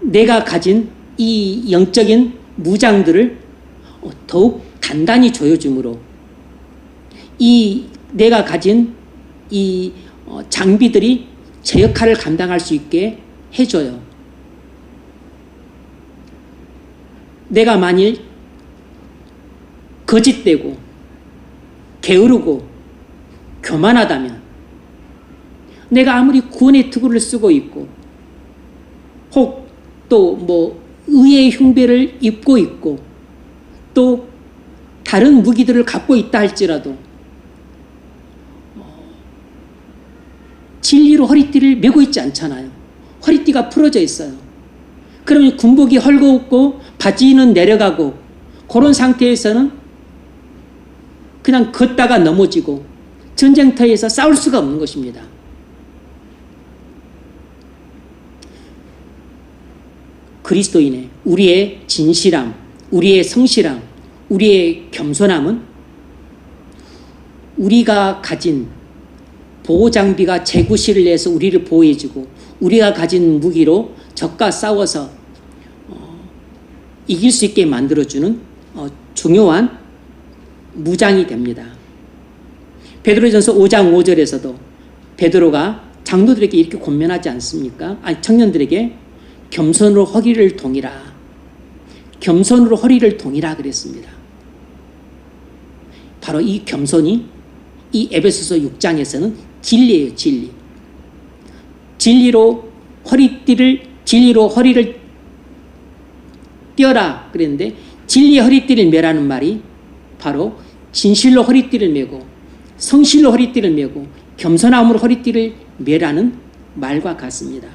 내가 가진 이 영적인 무장들을 더욱 단단히 조여주므로 이 내가 가진 이 장비들이 제 역할을 감당할 수 있게 해줘요. 내가 만일 거짓되고 게으르고 교만하다면 내가 아무리 구원의 투구를 쓰고 있고 혹 또 뭐 의의 흉배를 입고 있고 또 다른 무기들을 갖고 있다 할지라도 진리로 허리띠를 메고 있지 않잖아요. 허리띠가 풀어져 있어요. 그러면 군복이 헐거웠고 바지는 내려가고 그런 상태에서는 그냥 걷다가 넘어지고 전쟁터에서 싸울 수가 없는 것입니다. 그리스도인의 우리의 진실함, 우리의 성실함, 우리의 겸손함은 우리가 가진 보호장비가 재구시를 내서 우리를 보호해주고 우리가 가진 무기로 적과 싸워서 이길 수 있게 만들어주는 중요한 무장이 됩니다. 베드로전서 5장 5절에서도 베드로가 장로들에게 이렇게 권면하지 않습니까? 아니 청년들에게 겸손으로 허리를 동이라. 겸손으로 허리를 동이라 그랬습니다. 바로 이 겸손이 이 에베소서 6장에서는 진리예요. 진리. 진리로 허리를 띄어라 그랬는데 진리의 허리띠를 매라는 말이 바로 진실로 허리띠를 매고 성실로 허리띠를 매고 겸손함으로 허리띠를 매라는 말과 같습니다.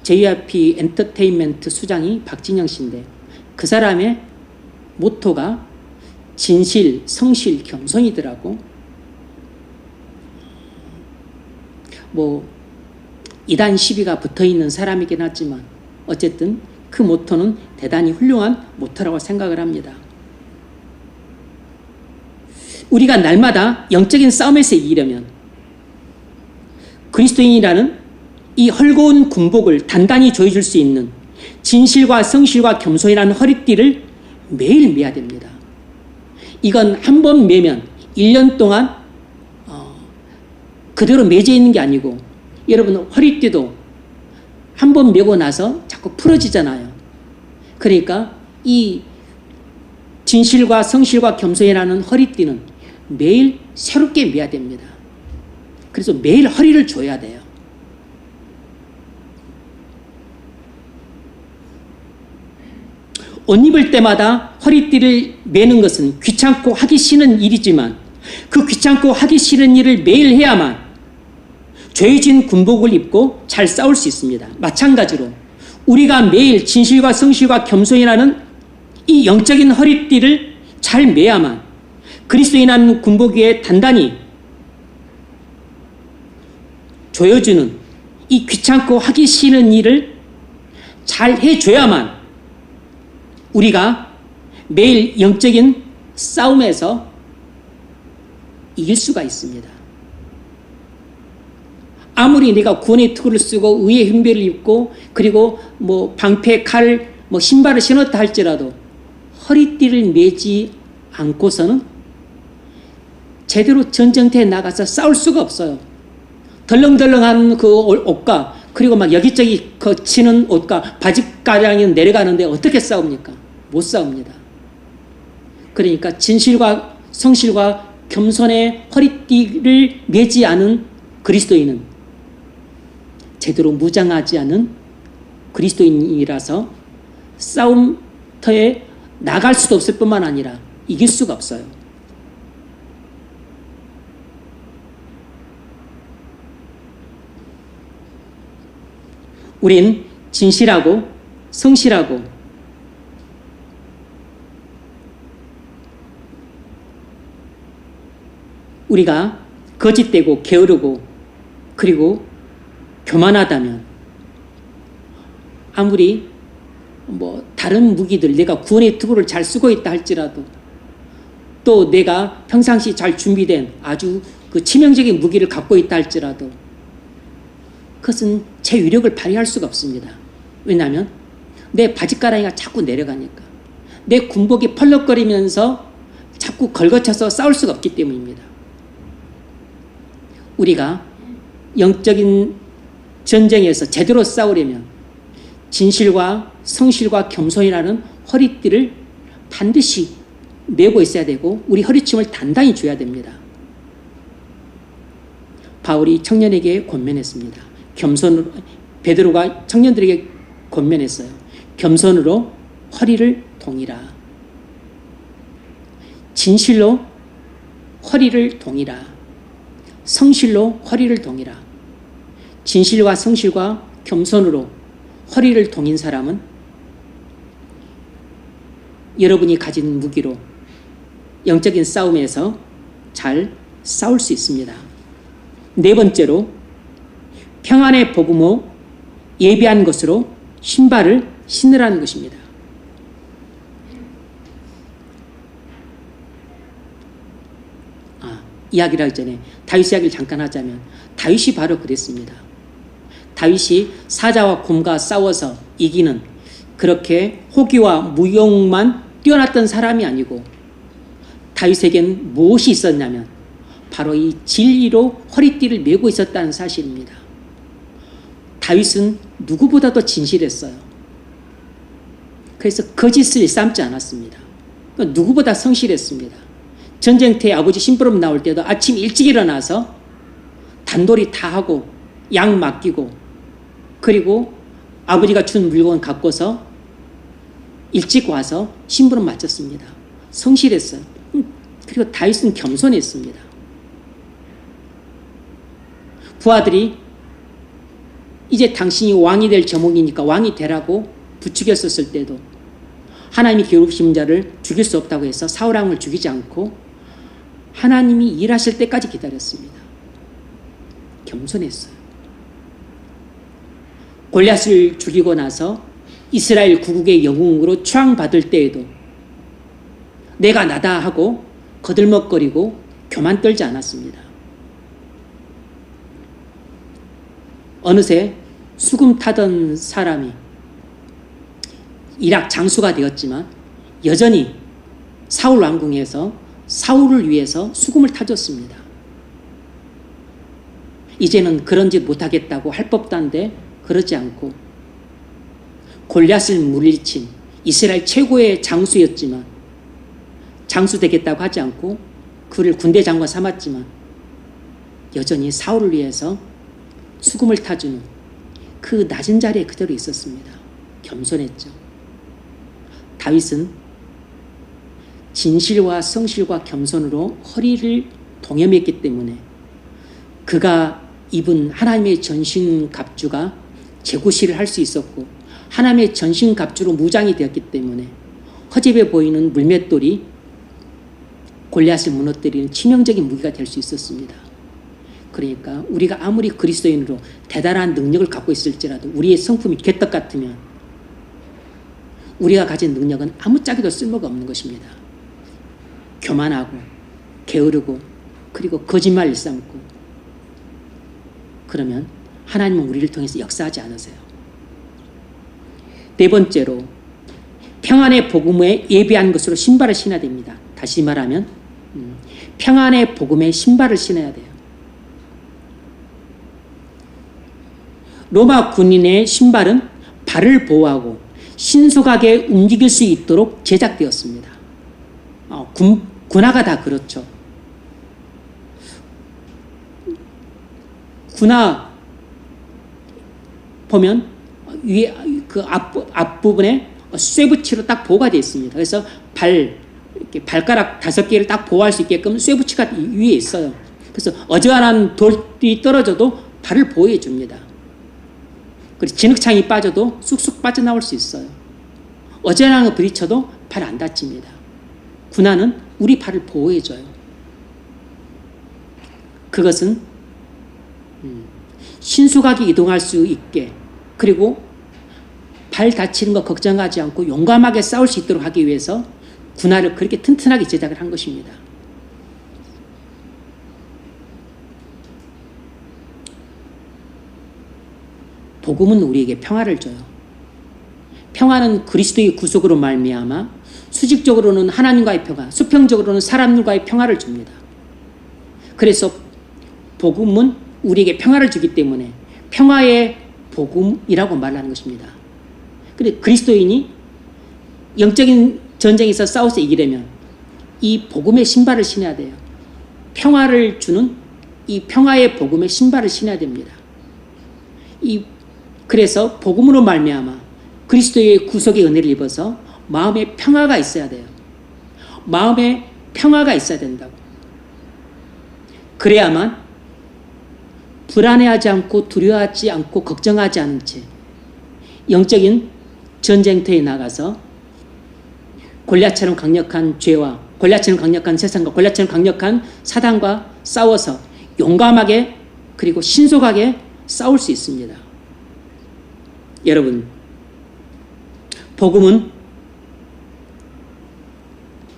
JYP 엔터테인먼트 수장이 박진영 씨인데 그 사람의 모토가 진실, 성실, 겸손이더라고. 뭐 이단 시비가 붙어있는 사람이긴 하지만 어쨌든 그 모토는 대단히 훌륭한 모토라고 생각을 합니다. 우리가 날마다 영적인 싸움에서 이기려면 그리스도인이라는 이 헐거운 군복을 단단히 조여줄 수 있는 진실과 성실과 겸손이라는 허리띠를 매일 매야 됩니다. 이건 한 번 매면 1년 동안 그대로 매져 있는 게 아니고 여러분 허리띠도 한 번 매고 나서 자꾸 풀어지잖아요. 그러니까 이 진실과 성실과 겸손이라는 허리띠는 매일 새롭게 매야 됩니다. 그래서 매일 허리를 조여야 돼요. 옷 입을 때마다 허리띠를 매는 것은 귀찮고 하기 싫은 일이지만 그 귀찮고 하기 싫은 일을 매일 해야만 죄진 군복을 입고 잘 싸울 수 있습니다. 마찬가지로 우리가 매일 진실과 성실과 겸손이라는 이 영적인 허리띠를 잘 매야만 그리스도인한 군복 위에 단단히 조여주는 이 귀찮고 하기 싫은 일을 잘 해줘야만 우리가 매일 영적인 싸움에서 이길 수가 있습니다. 아무리 내가 구원의 투구를 쓰고 의의 흉배를 입고 그리고 방패, 칼, 신발을 신었다 할지라도 허리띠를 매지 않고서는 제대로 전쟁터에 나가서 싸울 수가 없어요. 덜렁덜렁한 그 옷과 그리고 막 여기저기 거치는 옷과 바지가랑이 내려가는데 어떻게 싸웁니까? 못 싸웁니다. 그러니까 진실과 성실과 겸손의 허리띠를 매지 않은 그리스도인은 제대로 무장하지 않은 그리스도인이라서 싸움터에 나갈 수도 없을 뿐만 아니라 이길 수가 없어요. 우린 진실하고 성실하고 우리가 거짓되고 게으르고 그리고 교만하다면 아무리 다른 무기들 내가 구원의 투구를 잘 쓰고 있다 할지라도 또 내가 평상시 잘 준비된 아주 그 치명적인 무기를 갖고 있다 할지라도 그것은 제 위력을 발휘할 수가 없습니다. 왜냐하면 내 바지가랑이가 자꾸 내려가니까 내 군복이 펄럭거리면서 자꾸 걸거쳐서 싸울 수가 없기 때문입니다. 우리가 영적인 전쟁에서 제대로 싸우려면 진실과 성실과 겸손이라는 허리띠를 반드시 메고 있어야 되고 우리 허리춤을 단단히 줘야 됩니다. 바울이 청년에게 권면했습니다. 겸손으로 베드로가 청년들에게 권면했어요. 겸손으로 허리를 동이라. 진실로 허리를 동이라. 성실로 허리를 동이라. 진실과 성실과 겸손으로 허리를 동인 사람은 여러분이 가진 무기로 영적인 싸움에서 잘 싸울 수 있습니다. 네 번째로 평안의 복음으로 예비한 것으로 신발을 신으라는 것입니다. 이야기를 하기 전에 다윗 이야기를 잠깐 하자면 다윗이 바로 그랬습니다. 다윗이 사자와 곰과 싸워서 이기는 그렇게 호기와 무용만 뛰어났던 사람이 아니고 다윗에겐 무엇이 있었냐면 바로 이 진리로 허리띠를 메고 있었다는 사실입니다. 다윗은 누구보다도 진실했어요. 그래서 거짓을 일삼지 않았습니다. 누구보다 성실했습니다. 전쟁터에 아버지 심부름 나올 때도 아침 일찍 일어나서 단돌이 다 하고 양 맡기고 그리고 아버지가 준 물건 갖고서 일찍 와서 심부름 마쳤습니다. 성실했어요. 그리고 다윗은 겸손했습니다. 부하들이 이제 당신이 왕이 될 제목이니까 왕이 되라고 부추겼었을 때도 하나님이 기울으신 자를 죽일 수 없다고 해서 사울 왕을 죽이지 않고 하나님이 일하실 때까지 기다렸습니다. 겸손했어요. 골리앗을 죽이고 나서 이스라엘 구국의 영웅으로 추앙받을 때에도 내가 나다 하고 거들먹거리고 교만 떨지 않았습니다. 어느새 수금 타던 사람이 일학 장수가 되었지만 여전히 사울 왕궁에서 사울을 위해서 수금을 타줬습니다. 이제는 그런 짓 못하겠다고 할 법도 한데 그러지 않고 골리앗을 물리친 이스라엘 최고의 장수였지만 장수 되겠다고 하지 않고 그를 군대 장관 삼았지만 여전히 사울을 위해서 수금을 타주는 그 낮은 자리에 그대로 있었습니다. 겸손했죠. 다윗은 진실과 성실과 겸손으로 허리를 동여맸기 때문에 그가 입은 하나님의 전신갑주가 제구시를 할 수 있었고 하나님의 전신갑주로 무장이 되었기 때문에 허접해 보이는 물맷돌이 골리앗을 무너뜨리는 치명적인 무기가 될 수 있었습니다. 그러니까 우리가 아무리 그리스도인으로 대단한 능력을 갖고 있을지라도 우리의 성품이 개떡 같으면 우리가 가진 능력은 아무짝에도 쓸모가 없는 것입니다. 교만하고 게으르고 그리고 거짓말 일삼고 그러면 하나님은 우리를 통해서 역사하지 않으세요. 네 번째로 평안의 복음에 예비한 것으로 신발을 신어야 됩니다. 다시 말하면 평안의 복음에 신발을 신어야 돼요. 로마 군인의 신발은 발을 보호하고 신속하게 움직일 수 있도록 제작되었습니다. 군화가 다 그렇죠. 군화 보면 위에 그 앞부분에 쇠붙이로 딱 보호가 되어 있습니다. 그래서 이렇게 발가락 5개를 딱 보호할 수 있게끔 쇠붙이가 위에 있어요. 그래서 어지간한 돌이 떨어져도 발을 보호해 줍니다. 그리고 진흙창이 빠져도 쑥쑥 빠져나올 수 있어요. 어지간한 거 부딪혀도 발 안 다칩니다. 군화는 우리 발을 보호해 줘요. 그것은 신속하게 이동할 수 있게 그리고 발 다치는 거 걱정하지 않고 용감하게 싸울 수 있도록 하기 위해서 군화를 그렇게 튼튼하게 제작을 한 것입니다. 복음은 우리에게 평화를 줘요. 평화는 그리스도의 구속으로 말미암아 수직적으로는 하나님과의 평화, 수평적으로는 사람들과의 평화를 줍니다. 그래서 복음은 우리에게 평화를 주기 때문에 평화의 복음이라고 말하는 것입니다. 그런데 그리스도인이 영적인 전쟁에서 싸워서 이기려면 이 복음의 신발을 신어야 돼요. 평화를 주는 이 평화의 복음의 신발을 신어야 됩니다. 그래서 복음으로 말미암아 그리스도의 구속의 은혜를 입어서 마음에 평화가 있어야 돼요. 마음에 평화가 있어야 된다고. 그래야만 불안해하지 않고 두려워하지 않고 걱정하지 않은 채 영적인 전쟁터에 나가서 골리앗처럼 강력한 죄와 골리앗처럼 강력한 세상과 골리앗처럼 강력한 사단과 싸워서 용감하게 그리고 신속하게 싸울 수 있습니다. 여러분, 복음은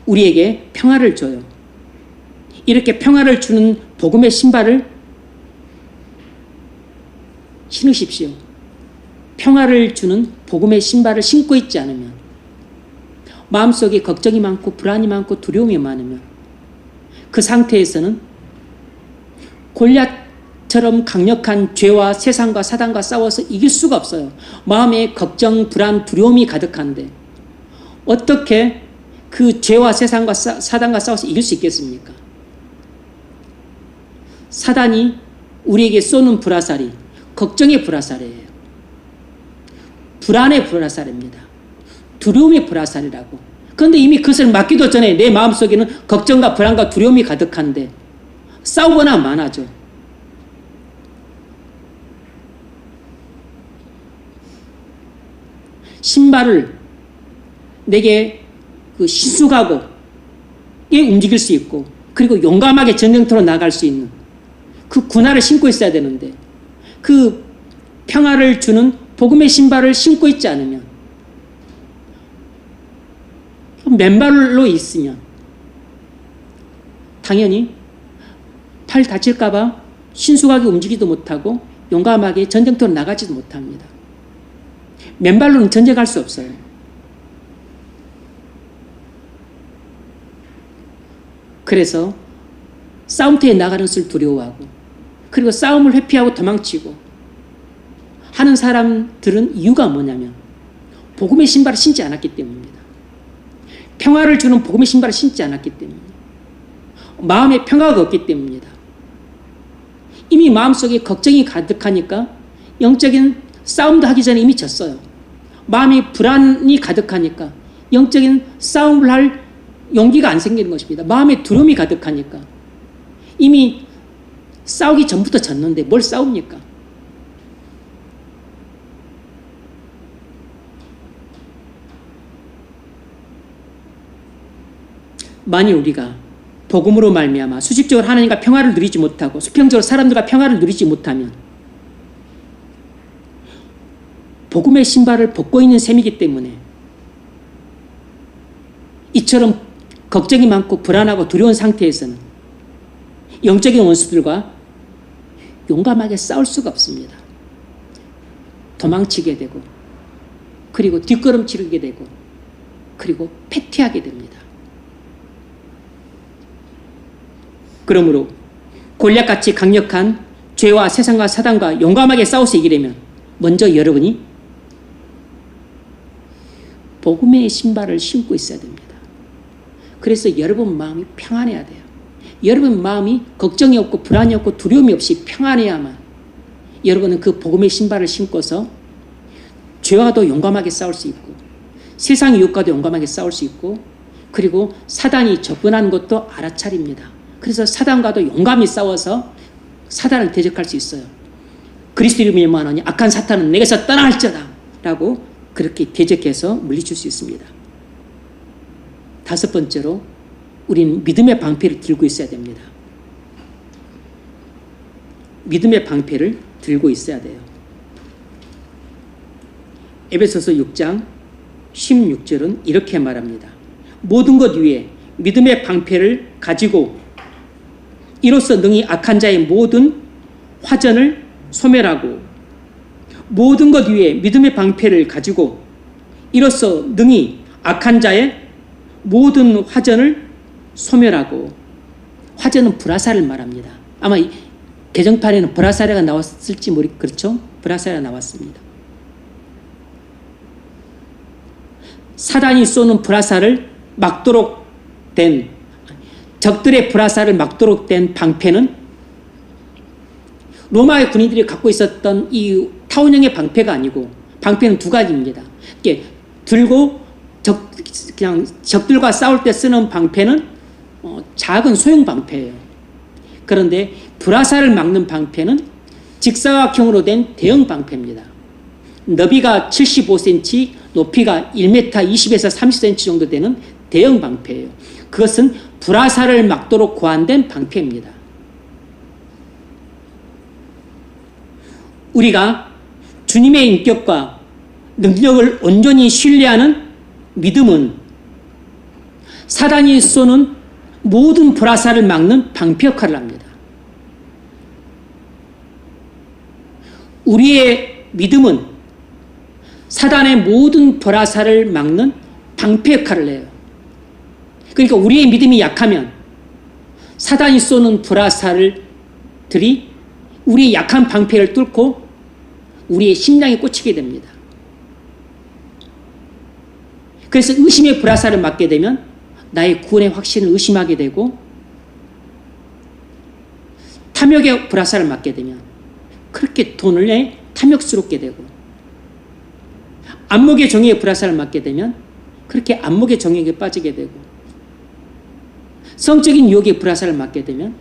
우리에게 평화를 줘요. 이렇게 평화를 주는 복음의 신발을 신으십시오. 평화를 주는 복음의 신발을 신고 있지 않으면 마음속에 걱정이 많고 불안이 많고 두려움이 많으면 그 상태에서는 골리앗처럼 강력한 죄와 세상과 사단과 싸워서 이길 수가 없어요. 마음에 걱정, 불안, 두려움이 가득한데 어떻게 그 죄와 세상과 사단과 싸워서 이길 수 있겠습니까? 사단이 우리에게 쏘는 불화살이 걱정의 불화살이에요. 불안의 불화살입니다. 두려움의 불화살이라고. 그런데 이미 그것을 맞기도 전에 내 마음속에는 걱정과 불안과 두려움이 가득한데 싸우거나 만하죠. 신발을 내게 신속하고 움직일 수 있고 그리고 용감하게 전쟁터로 나갈 수 있는 그 군화를 신고 있어야 되는데 그 평화를 주는 복음의 신발을 신고 있지 않으면 맨발로 있으면 당연히 팔 다칠까 봐 신속하게 움직이지도 못하고 용감하게 전쟁터로 나가지도 못합니다. 맨발로는 전쟁할 수 없어요. 그래서 싸움터에 나가는 것을 두려워하고 그리고 싸움을 회피하고 도망치고 하는 사람들은 이유가 뭐냐면 복음의 신발을 신지 않았기 때문입니다. 평화를 주는 복음의 신발을 신지 않았기 때문입니다. 마음에 평화가 없기 때문입니다. 이미 마음속에 걱정이 가득하니까 영적인 싸움도 하기 전에 이미 졌어요. 마음에 불안이 가득하니까 영적인 싸움을 할 용기가 안 생기는 것입니다. 마음에 두려움이 가득하니까 이미 싸우기 전부터 졌는데 뭘 싸웁니까? 만일 우리가 복음으로 말미암아 수직적으로 하나님과 평화를 누리지 못하고 수평적으로 사람들과 평화를 누리지 못하면 복음의 신발을 벗고 있는 셈이기 때문에 이처럼 걱정이 많고 불안하고 두려운 상태에서는 영적인 원수들과 용감하게 싸울 수가 없습니다. 도망치게 되고 그리고 뒷걸음치게 되고 그리고 패퇴하게 됩니다. 그러므로 골리앗같이 강력한 죄와 세상과 사단과 용감하게 싸워서 이기려면 먼저 여러분이 복음의 신발을 신고 있어야 됩니다. 그래서 여러분 마음이 평안해야 돼요. 여러분 마음이 걱정이 없고 불안이 없고 두려움이 없이 평안해야만 여러분은 그 복음의 신발을 신고서 죄와도 용감하게 싸울 수 있고 세상 유혹과도 용감하게 싸울 수 있고 그리고 사단이 접근하는 것도 알아차립니다. 그래서 사단과도 용감히 싸워서 사단을 대적할 수 있어요. 그리스도 이름을 명하노니 악한 사탄은 내게서 떠날지어다 라고 그렇게 대적해서 물리칠 수 있습니다. 다섯 번째로 우리는 믿음의 방패를 들고 있어야 됩니다. 믿음의 방패를 들고 있어야 돼요. 에베소서 6장 16절은 이렇게 말합니다. 모든 것 위에 믿음의 방패를 가지고 이로써 능히 악한 자의 모든 화전을 소멸하고 모든 것 위에 믿음의 방패를 가지고 이로써 능히 악한 자의 모든 화전을 소멸하고 화전은 브라사를 말합니다. 아마 이 개정판에는 브라사레가 나왔을지 그렇죠? 브라사레가 나왔습니다. 사단이 쏘는 브라사를 막도록 된 적들의 브라사를 막도록 된 방패는 로마의 군인들이 갖고 있었던 이 타원형의 방패가 아니고 방패는 두 가지입니다. 이렇게 들고 그냥 적들과 싸울 때 쓰는 방패는 작은 소형 방패예요. 그런데 브라사를 막는 방패는 직사각형으로 된 대형 방패입니다. 너비가 75cm, 높이가 1m 20에서 30cm 정도 되는 대형 방패예요. 그것은 브라사를 막도록 고안된 방패입니다. 우리가 주님의 인격과 능력을 온전히 신뢰하는 믿음은 사단이 쏘는 모든 브라사를 막는 방패 역할을 합니다. 우리의 믿음은 사단의 모든 브라사를 막는 방패 역할을 해요. 그러니까 우리의 믿음이 약하면 사단이 쏘는 브라사들이 우리의 약한 방패를 뚫고 우리의 심장에 꽂히게 됩니다. 그래서 의심의 브라사를 맞게 되면 나의 구원의 확신을 의심하게 되고 탐욕의 브라사를 맞게 되면 그렇게 돈을 탐욕스럽게 되고 안목의 정의의 브라사를 맞게 되면 그렇게 안목의 정의에 빠지게 되고 성적인 유혹의 브라사를 맞게 되면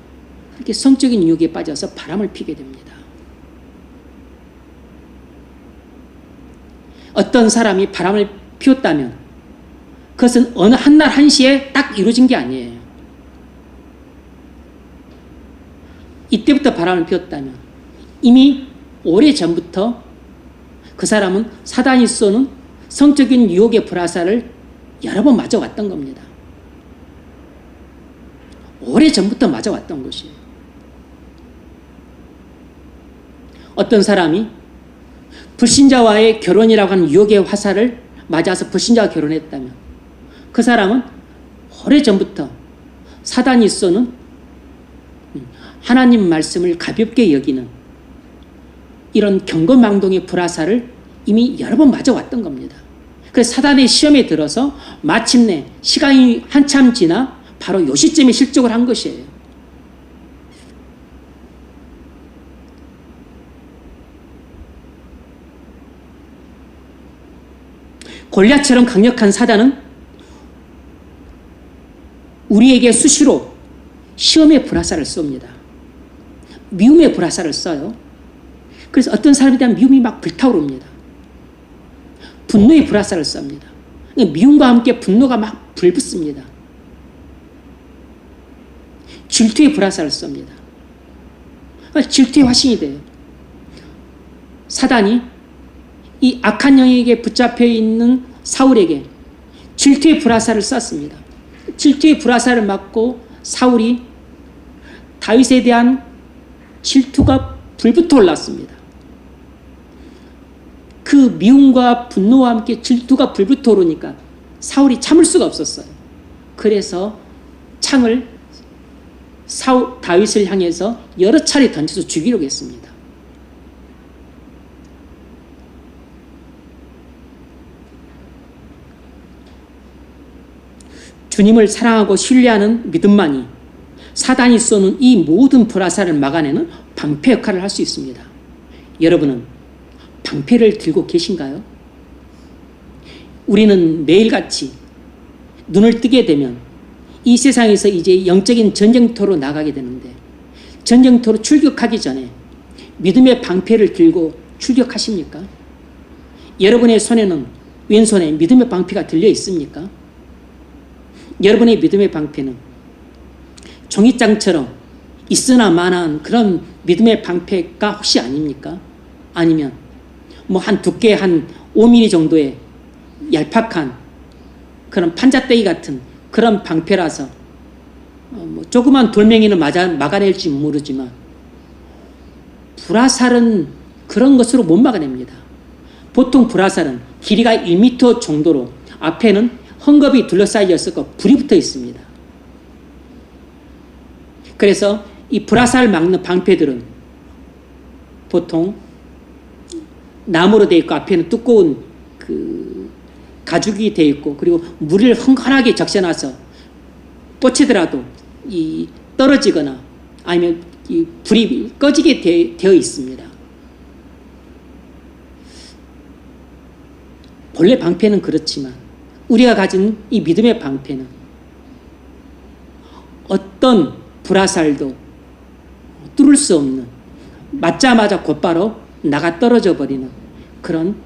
그렇게 성적인 유혹에 빠져서 바람을 피게 됩니다. 어떤 사람이 바람을 피웠다면 그것은 어느 한날 한시에 딱 이루어진 게 아니에요. 이때부터 바람을 피웠다면 이미 오래전부터 그 사람은 사단이 쏘는 성적인 유혹의 브라사를 여러 번 맞아왔던 겁니다. 오래전부터 맞아왔던 것이에요. 어떤 사람이 불신자와의 결혼이라고 하는 유혹의 화살을 맞아서 불신자와 결혼했다면 그 사람은 오래전부터 사단이 쏘는 하나님 말씀을 가볍게 여기는 이런 경거망동의 불화살을 이미 여러 번 맞아왔던 겁니다. 그래서 사단의 시험에 들어서 마침내 시간이 한참 지나 바로 요 시점에 실족을 한 것이에요. 골리앗처럼 강력한 사단은 우리에게 수시로 시험의 불화살을 쏩니다. 미움의 불화살을 써요. 그래서 어떤 사람에 대한 미움이 막 불타오릅니다. 분노의 불화살을 쏩니다. 미움과 함께 분노가 막 불붙습니다. 질투의 불화살을 쏩니다. 질투의 화신이 돼요. 사단이 이 악한 영에게 붙잡혀 있는 사울에게 질투의 불화살을 쐈습니다. 질투의 불화살을 맞고 사울이 다윗에 대한 질투가 불붙어 올랐습니다. 그 미움과 분노와 함께 질투가 불붙어 오르니까 사울이 참을 수가 없었어요. 그래서 창을 다윗을 향해서 여러 차례 던져서 죽이려고 했습니다. 주님을 사랑하고 신뢰하는 믿음만이 사단이 쏘는 이 모든 불화살을 막아내는 방패 역할을 할 수 있습니다. 여러분은 방패를 들고 계신가요? 우리는 매일같이 눈을 뜨게 되면 이 세상에서 이제 영적인 전쟁터로 나가게 되는데, 전쟁터로 출격하기 전에 믿음의 방패를 들고 출격하십니까? 여러분의 손에는, 왼손에 믿음의 방패가 들려 있습니까? 여러분의 믿음의 방패는 종이장처럼 있으나 마나한 그런 믿음의 방패가 혹시 아닙니까? 아니면 뭐 한 두께 한 5mm 정도의 얄팍한 그런 판잣대기 같은 그런 방패라서 뭐 조그만 돌멩이는 막아낼지 모르지만 불화살은 그런 것으로 못 막아냅니다. 보통 불화살은 길이가 1m 정도로 앞에는 헝겊이 둘러싸여 있었고 불이 붙어 있습니다. 그래서 이 불화살을 막는 방패들은 보통 나무로 되어 있고 앞에는 두꺼운 그 가죽이 되어 있고, 그리고 물을 흥건하게 적셔놔서 뻗치더라도 이 떨어지거나 아니면 이 불이 꺼지게 되어 있습니다. 본래 방패는 그렇지만 우리가 가진 이 믿음의 방패는 어떤 불화살도 뚫을 수 없는, 맞자마자 곧바로 나가 떨어져 버리는 그런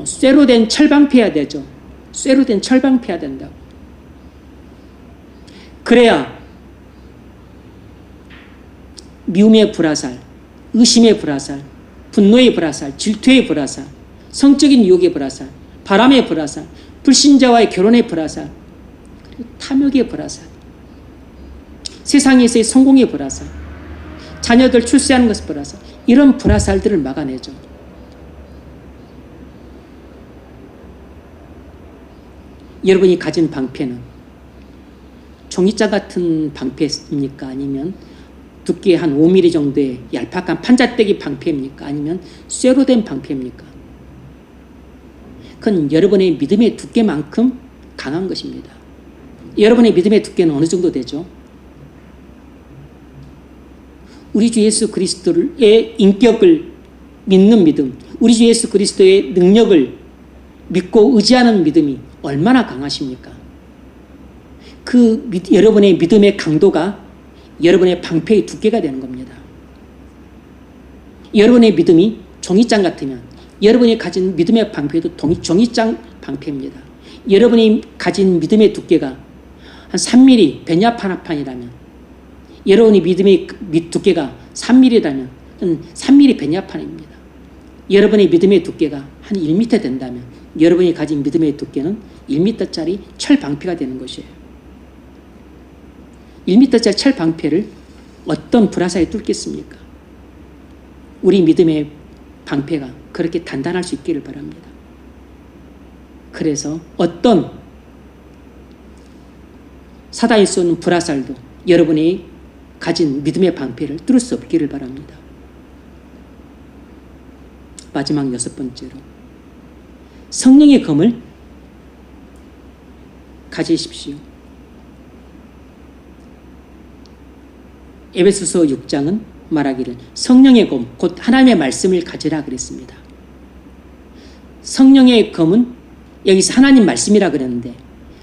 쇠로 된 철방패야 되죠. 쇠로 된 철방패야 된다고. 그래야 미움의 불화살, 의심의 불화살, 분노의 불화살, 질투의 불화살, 성적인 유혹의 불화살, 바람의 불화살, 불신자와의 결혼의 불화살, 그리고 탐욕의 불화살, 세상에서의 성공의 불화살, 자녀들 출세하는 것의 불화살, 이런 불화살들을 막아내죠. 여러분이 가진 방패는 종이장 같은 방패입니까? 아니면 두께 한 5mm 정도의 얄팍한 판잣대기 방패입니까? 아니면 쇠로 된 방패입니까? 그건 여러분의 믿음의 두께만큼 강한 것입니다. 여러분의 믿음의 두께는 어느 정도 되죠? 우리 주 예수 그리스도의 인격을 믿는 믿음, 우리 주 예수 그리스도의 능력을 믿고 의지하는 믿음이 얼마나 강하십니까? 여러분의 믿음의 강도가 여러분의 방패의 두께가 되는 겁니다. 여러분의 믿음이 종이장 같으면 여러분이 가진 믿음의 방패도 종이장 방패입니다. 여러분이 가진 믿음의 두께가 한 3mm 베냐판이라면, 여러분이 믿음의 두께가 3mm라면 3mm 베냐판입니다. 여러분의 믿음의 두께가 한 1m 된다면 여러분이 가진 믿음의 두께는 1m짜리 철 방패가 되는 것이에요. 1m짜리 철 방패를 어떤 불화살이 뚫겠습니까? 우리 믿음의 방패가 그렇게 단단할 수 있기를 바랍니다. 그래서 어떤 사단이 쏘는 불화살도 여러분이 가진 믿음의 방패를 뚫을 수 없기를 바랍니다. 마지막 6번째로, 성령의 검을 가지십시오. 에베소서 6장은 말하기를 성령의 검, 곧 하나님의 말씀을 가지라 그랬습니다. 성령의 검은 여기서 하나님 말씀이라 그랬는데,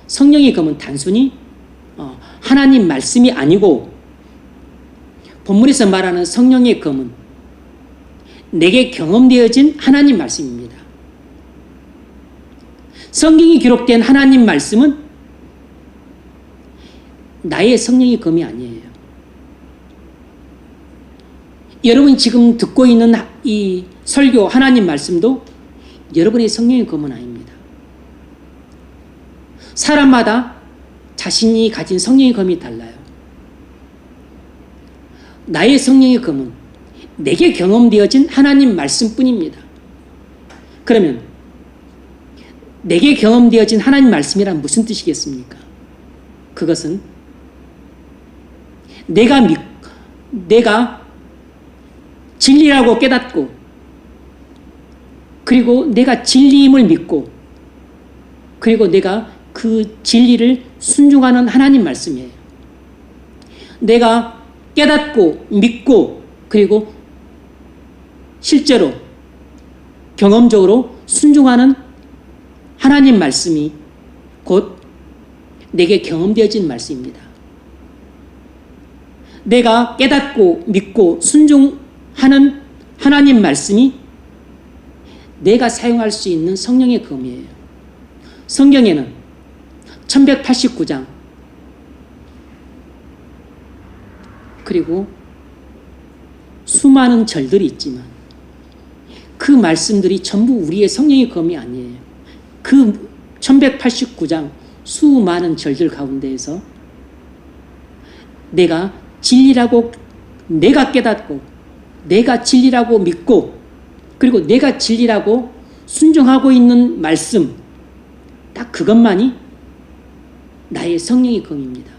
성령의 검은 단순히 하나님 말씀이 아니고 본문에서 말하는 성령의 검은 내게 경험되어진 하나님 말씀입니다. 성경이 기록된 하나님 말씀은 나의 성령의 검이 아니에요. 여러분이 지금 듣고 있는 이 설교 하나님 말씀도 여러분의 성령의 검은 아닙니다. 사람마다 자신이 가진 성령의 검이 달라요. 나의 성령의 검은 내게 경험되어진 하나님 말씀뿐입니다. 그러면 내게 경험되어진 하나님 말씀이란 무슨 뜻이겠습니까? 그것은 내가 진리라고 깨닫고 그리고 내가 진리임을 믿고 그리고 내가 그 진리를 순종하는 하나님 말씀이에요. 내가 깨닫고 믿고 그리고 실제로 경험적으로 순종하는 하나님 말씀이 곧 내게 경험되어진 말씀입니다. 내가 깨닫고 믿고 순종하는 하나님 말씀이 내가 사용할 수 있는 성령의 검이에요. 성경에는 1189장 그리고 수많은 절들이 있지만 그 말씀들이 전부 우리의 성령의 검이 아니에요. 그 1189장 수많은 절들 가운데에서 내가 진리라고 내가 깨닫고 내가 진리라고 믿고 그리고 내가 진리라고 순종하고 있는 말씀 딱 그것만이 나의 성령의 검입니다.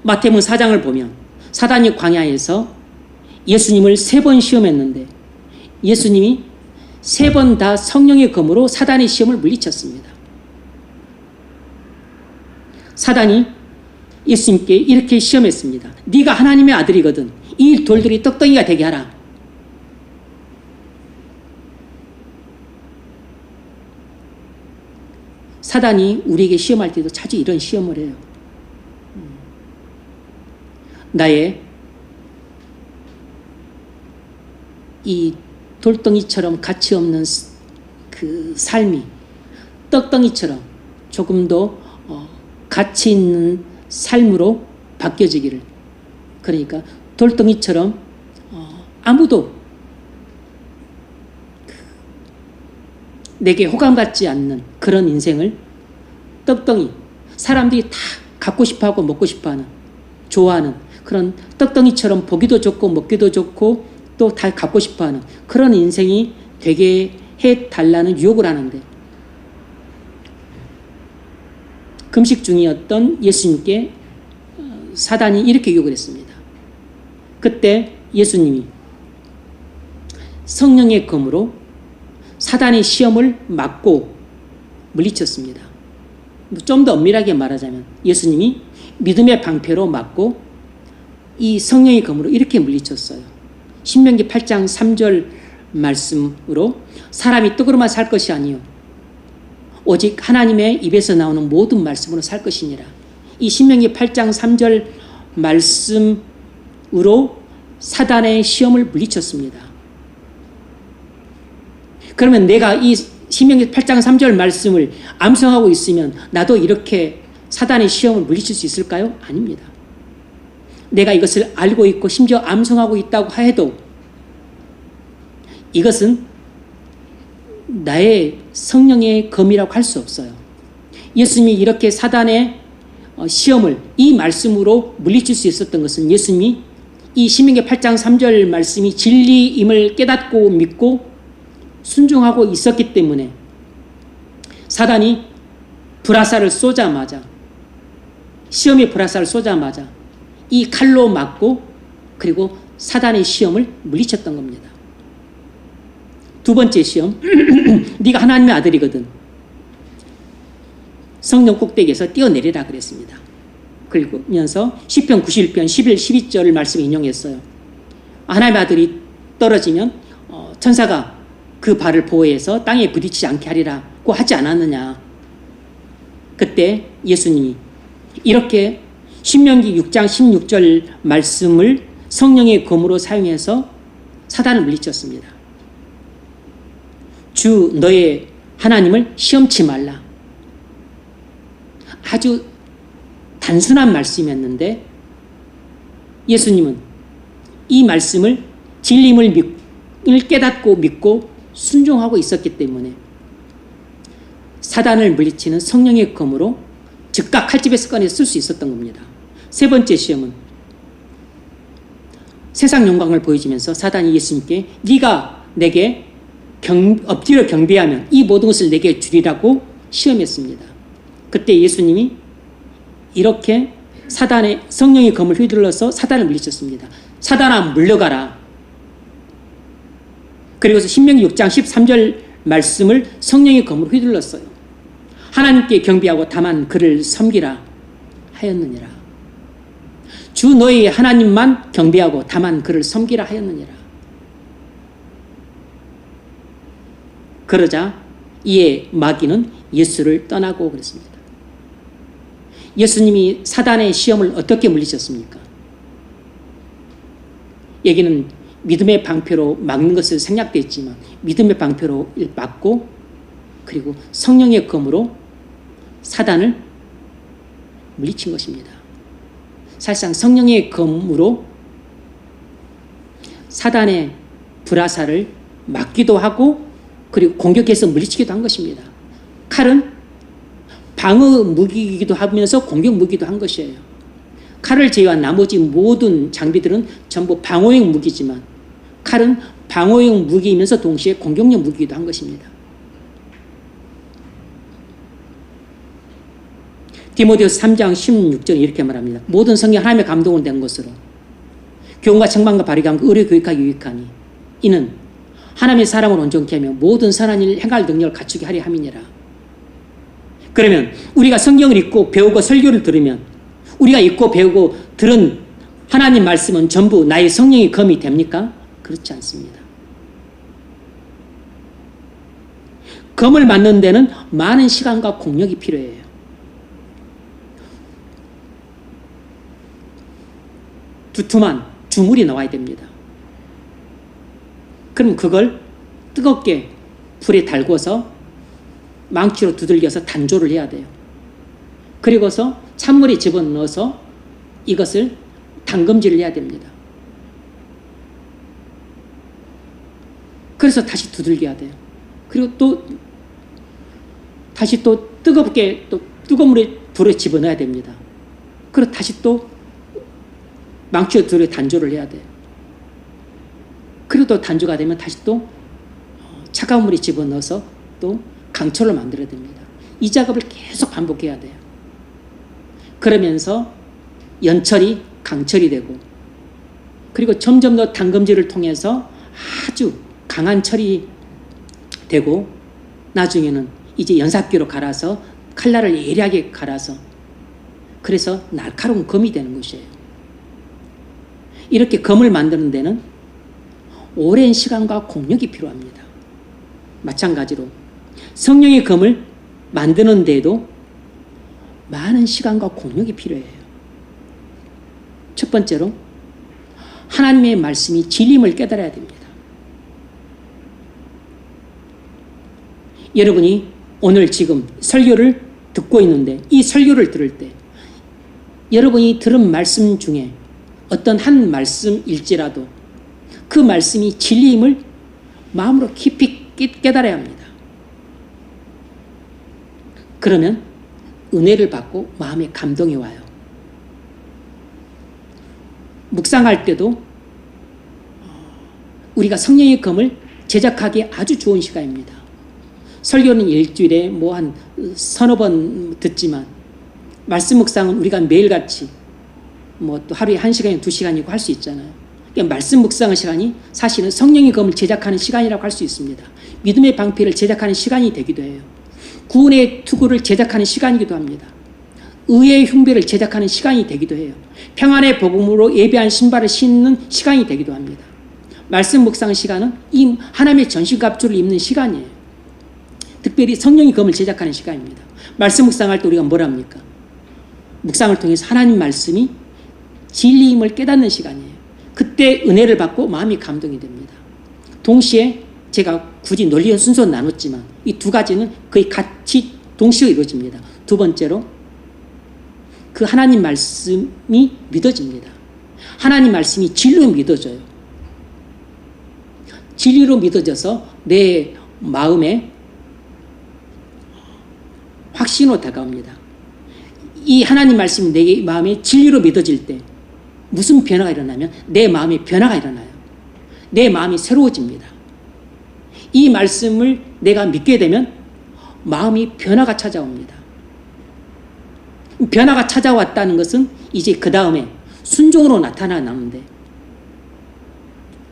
마태복음 4장을 보면 사단이 광야에서 예수님을 3번 시험했는데 예수님이 3번 다 성령의 검으로 사단의 시험을 물리쳤습니다. 사단이 예수님께 이렇게 시험했습니다. 네가 하나님의 아들이거든 이 돌들이 떡덩이가 되게 하라. 사단이 우리에게 시험할 때도 자주 이런 시험을 해요. 나의 이 돌덩이처럼 가치 없는 그 삶이 떡덩이처럼 조금 더 가치 있는 삶으로 바뀌어지기를, 그러니까 돌덩이처럼 아무도 내게 호감받지 않는 그런 인생을 떡덩이, 사람들이 다 갖고 싶어하고 먹고 싶어하는, 좋아하는 그런 떡덩이처럼 보기도 좋고 먹기도 좋고 또 다 갖고 싶어하는 그런 인생이 되게 해달라는 유혹을 하는데, 금식 중이었던 예수님께 사단이 이렇게 유혹을 했습니다. 그때 예수님이 성령의 검으로 사단의 시험을 막고 물리쳤습니다. 좀 더 엄밀하게 말하자면 예수님이 믿음의 방패로 막고 이 성령의 검으로 이렇게 물리쳤어요. 신명기 8장 3절 말씀으로 사람이 떡으로만 살 것이 아니요 오직 하나님의 입에서 나오는 모든 말씀으로 살 것이니라. 이 신명기 8장 3절 말씀으로 사단의 시험을 물리쳤습니다. 그러면 내가 이 신명기 8장 3절 말씀을 암송하고 있으면 나도 이렇게 사단의 시험을 물리칠 수 있을까요? 아닙니다. 내가 이것을 알고 있고 심지어 암송하고 있다고 해도 이것은 나의 성령의 검이라고 할 수 없어요. 예수님이 이렇게 사단의 시험을 이 말씀으로 물리칠 수 있었던 것은 예수님이 이 신명기 8장 3절 말씀이 진리임을 깨닫고 믿고 순종하고 있었기 때문에 사단이 불화살을 쏘자마자, 시험의 불화살을 쏘자마자 이 칼로 맞고 그리고 사단의 시험을 물리쳤던 겁니다. 두 번째 시험, 네가 하나님의 아들이거든 성령 꼭대기에서 뛰어내리라 그랬습니다. 그리고면서 시편 91편 11, 12절을 말씀 인용했어요. 하나님의 아들이 떨어지면 천사가 그 발을 보호해서 땅에 부딪히지 않게 하리라고 하지 않았느냐. 그때 예수님이 이렇게 신명기 6장 16절 말씀을 성령의 검으로 사용해서 사단을 물리쳤습니다. 주 너의 하나님을 시험치 말라. 아주 단순한 말씀이었는데 예수님은 이 말씀을 진리임을 깨닫고 믿고 순종하고 있었기 때문에 사단을 물리치는 성령의 검으로 즉각 칼집에서 꺼내 쓸 수 있었던 겁니다. 세 번째 시험은 세상 영광을 보여주면서 사단이 예수님께 네가 내게 엎드려 경배하면 이 모든 것을 내게 주리라고 시험했습니다. 그때 예수님이 이렇게 사단의 성령의 검을 휘둘러서 사단을 물리쳤습니다. 사단아 물러가라. 그리고서 신명기 6장 13절 말씀을 성령의 검으로 휘둘렀어요. 하나님께 경배하고 다만 그를 섬기라 하였느니라. 주 너희 하나님만 경배하고 다만 그를 섬기라 하였느니라. 그러자 이에 마귀는 예수를 떠나고 그랬습니다. 예수님이 사단의 시험을 어떻게 물리쳤습니까? 여기는 믿음의 방패로 막는 것을 생략되어 있지만 믿음의 방패로 막고 그리고 성령의 검으로 사단을 물리친 것입니다. 사실상 성령의 검으로 사단의 불화살을 막기도 하고 그리고 공격해서 물리치기도 한 것입니다. 칼은 방어 무기이기도 하면서 공격 무기도 한 것이에요. 칼을 제외한 나머지 모든 장비들은 전부 방어용 무기지만 칼은 방어용 무기이면서 동시에 공격용 무기이기도 한 것입니다. 디모데후서 3장 16절 이렇게 말합니다. 모든 성경 하나님의 감동을 낸 것으로 교훈과 책망과 바르게 의뢰 교육하기 유익하니 이는 하나님의 사람을 온전케 하며 모든 선한 일 행할 능력을 갖추게 하려 함이니라. 그러면 우리가 성경을 읽고 배우고 설교를 들으면 우리가 읽고 배우고 들은 하나님 말씀은 전부 나의 성령의 검이 됩니까? 그렇지 않습니다. 검을 맞는 데는 많은 시간과 공력이 필요해요. 두툼한 주물이 나와야 됩니다. 그럼 그걸 뜨겁게 불에 달궈서 망치로 두들겨서 단조를 해야 돼요. 그리고서 찬물에 집어넣어서 이것을 담금질을 해야 됩니다. 그래서 다시 두들겨야 돼요. 그리고 또 다시 또 뜨겁게 또 뜨거운 물에 불에 집어넣어야 됩니다. 그리고 다시 또 망치로 두들겨 단조를 해야 돼요. 그리고 또 단조가 되면 다시 또 차가운 물에 집어넣어서 또 강철로 만들어야 됩니다. 이 작업을 계속 반복해야 돼요. 그러면서 연철이 강철이 되고 그리고 점점 더 담금질을 통해서 아주 강한 철이 되고 나중에는 이제 연삭기로 갈아서 칼날을 예리하게 갈아서 그래서 날카로운 검이 되는 것이에요. 이렇게 검을 만드는 데는 오랜 시간과 공력이 필요합니다. 마찬가지로 성령의 검을 만드는 데에도 많은 시간과 공력이 필요해요. 첫 번째로 하나님의 말씀이 진리임을 깨달아야 됩니다. 여러분이 오늘 지금 설교를 듣고 있는데 이 설교를 들을 때 여러분이 들은 말씀 중에 어떤 한 말씀일지라도 그 말씀이 진리임을 마음으로 깊이 깨달아야 합니다. 그러면 은혜를 받고 마음에 감동이 와요. 묵상할 때도 우리가 성령의 검을 제작하기에 아주 좋은 시간입니다. 설교는 일주일에 뭐 한 서너 번 듣지만 말씀 묵상은 우리가 매일같이 뭐 또 하루에 1시간이나 2시간이고 할 수 있잖아요. 그러니까 말씀 묵상의 시간이 사실은 성령의 검을 제작하는 시간이라고 할 수 있습니다. 믿음의 방패를 제작하는 시간이 되기도 해요. 구원의 투구를 제작하는 시간이기도 합니다. 의의 흉배를 제작하는 시간이 되기도 해요. 평안의 복음으로 예배한 신발을 신는 시간이 되기도 합니다. 말씀 묵상 시간은 이 하나님의 전신갑주를 입는 시간이에요. 특별히 성령의 검을 제작하는 시간입니다. 말씀 묵상할 때 우리가 뭘 합니까? 묵상을 통해서 하나님 말씀이 진리임을 깨닫는 시간이에요. 그때 은혜를 받고 마음이 감동이 됩니다. 동시에 제가 굳이 논리적 순서는 나눴지만 이 두 가지는 거의 같이 동시에 이루어집니다. 두 번째로 그 하나님 말씀이 믿어집니다. 하나님 말씀이 진리로 믿어져요. 진리로 믿어져서 내 마음에 확신으로 다가옵니다. 이 하나님 말씀이 내 마음에 진리로 믿어질 때 무슨 변화가 일어나면 내 마음에 변화가 일어나요. 내 마음이 새로워집니다. 이 말씀을 내가 믿게 되면 마음이 변화가 찾아옵니다. 변화가 찾아왔다는 것은 이제 그 다음에 순종으로 나타나는데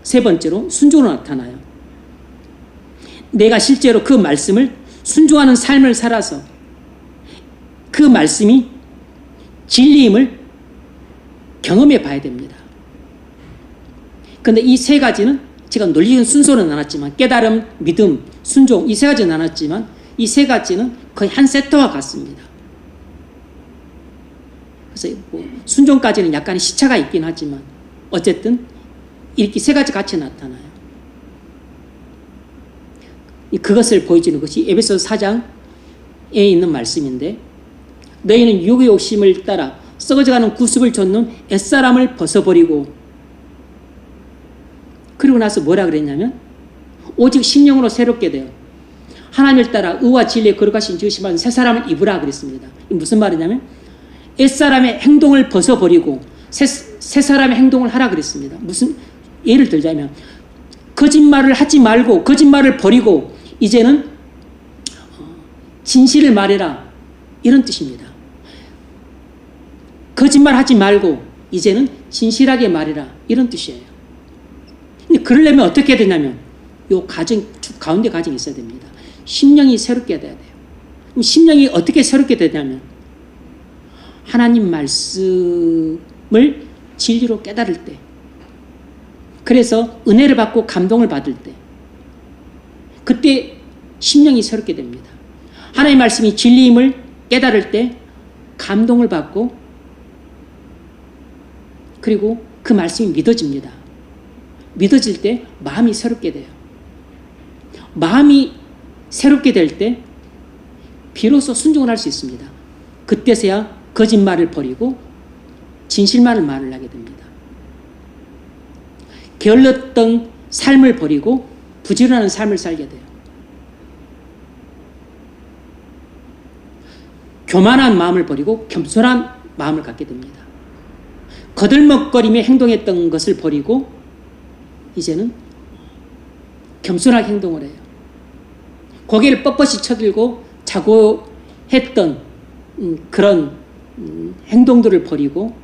세 번째로 순종으로 나타나요. 내가 실제로 그 말씀을 순종하는 삶을 살아서 그 말씀이 진리임을 경험해 봐야 됩니다. 그런데 이 세 가지는 제가 논리적인 순서는 나눴지만 깨달음, 믿음, 순종 이 세 가지는 나눴지만 이 세 가지는 거의 한 세트와 같습니다. 그래서 순종까지는 약간의 시차가 있긴 하지만 어쨌든 이렇게 세 가지 같이 나타나요. 그것을 보여주는 것이 에베소서 4장에 있는 말씀인데 너희는 육의 욕심을 따라 썩어져가는 구습을 좇는 옛사람을 벗어버리고 그리고 나서 뭐라 그랬냐면 오직 심령으로 새롭게 되어 하나님을 따라 의와 진리에 거룩하신 지으심을 새 사람을 입으라 그랬습니다. 이게 무슨 말이냐면 옛사람의 행동을 벗어버리고 새 사람의 행동을 하라 그랬습니다. 무슨 예를 들자면 거짓말을 하지 말고 거짓말을 버리고 이제는 진실을 말해라 이런 뜻입니다. 거짓말하지 말고 이제는 진실하게 말해라 이런 뜻이에요. 근데 그러려면 어떻게 되냐면 요 가정 가운데 가정이 있어야 됩니다. 심령이 새롭게 돼야 돼요. 그럼 심령이 어떻게 새롭게 되냐면 하나님 말씀을 진리로 깨달을 때 그래서 은혜를 받고 감동을 받을 때 그때 심령이 새롭게 됩니다. 하나님 말씀이 진리임을 깨달을 때 감동을 받고 그리고 그 말씀이 믿어집니다. 믿어질 때 마음이 새롭게 돼요. 마음이 새롭게 될 때 비로소 순종을 할 수 있습니다. 그때서야 거짓말을 버리고 진실만을 말을 하게 됩니다. 게을렀던 삶을 버리고 부지런한 삶을 살게 돼요. 교만한 마음을 버리고 겸손한 마음을 갖게 됩니다. 거들먹거리며 행동했던 것을 버리고 이제는 겸손하게 행동을 해요. 고개를 뻣뻣이 쳐들고 자고 했던 그런 행동들을 버리고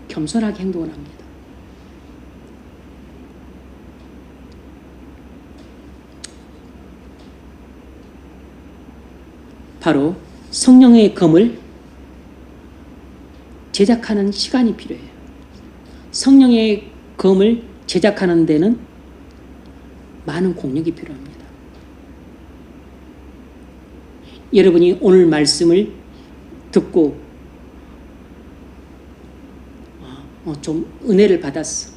겸손하게 행동을 합니다. 바로 성령의 검을 제작하는 시간이 필요해요. 성령의 검을 제작하는 데는 많은 공력이 필요합니다. 여러분이 오늘 말씀을 듣고 좀 은혜를 받았어.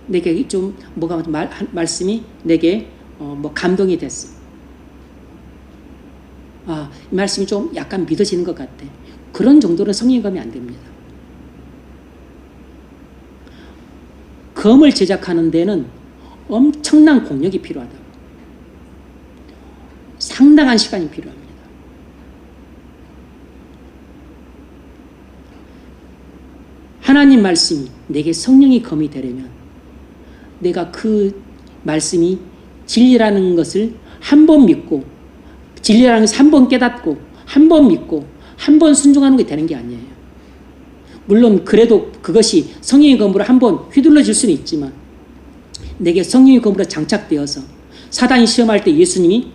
내게 좀 뭐가 말씀이 내게 감동이 됐어. 이 말씀이 좀 약간 믿어지는 것 같아. 그런 정도는 성령의 검이 안 됩니다. 검을 제작하는 데는 엄청난 공력이 필요하다. 상당한 시간이 필요합니다. 하나님 말씀이 내게 성령의 검이 되려면 내가 그 말씀이 진리라는 것을 한 번 믿고 진리라는 것을 한 번 깨닫고 한 번 믿고 한 번 순종하는 게 되는 게 아니에요. 물론 그래도 그것이 성령의 검으로 한 번 휘둘러질 수는 있지만 내게 성령의 검으로 장착되어서 사단이 시험할 때 예수님이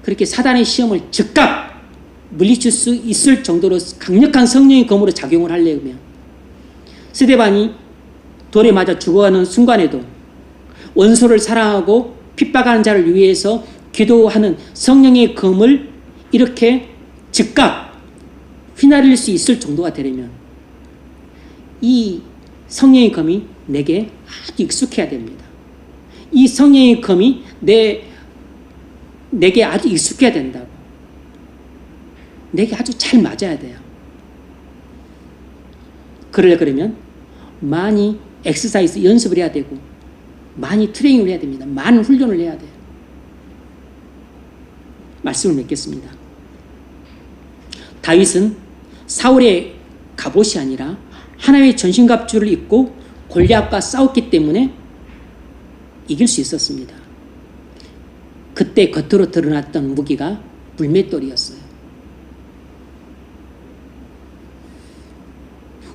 그렇게 사단의 시험을 즉각 물리칠 수 있을 정도로 강력한 성령의 검으로 작용을 하려면 스데반이 돌에 맞아 죽어가는 순간에도 원수를 사랑하고 핍박하는 자를 위해서 기도하는 성령의 검을 이렇게 즉각 휘날릴 수 있을 정도가 되려면 이 성령의 검이 내게 아주 익숙해야 됩니다. 이 성령의 검이 내게 아주 익숙해야 된다고. 내게 아주 잘 맞아야 돼요. 그러면 많이 엑서사이즈 연습을 해야 되고 많이 트레이닝을 해야 됩니다. 많은 훈련을 해야 돼요. 말씀을 맺겠습니다. 다윗은 사울의 갑옷이 아니라 하나의 전신갑주를 입고 골리앗과 싸웠기 때문에 이길 수 있었습니다. 그때 겉으로 드러났던 무기가 물맷돌이었어요.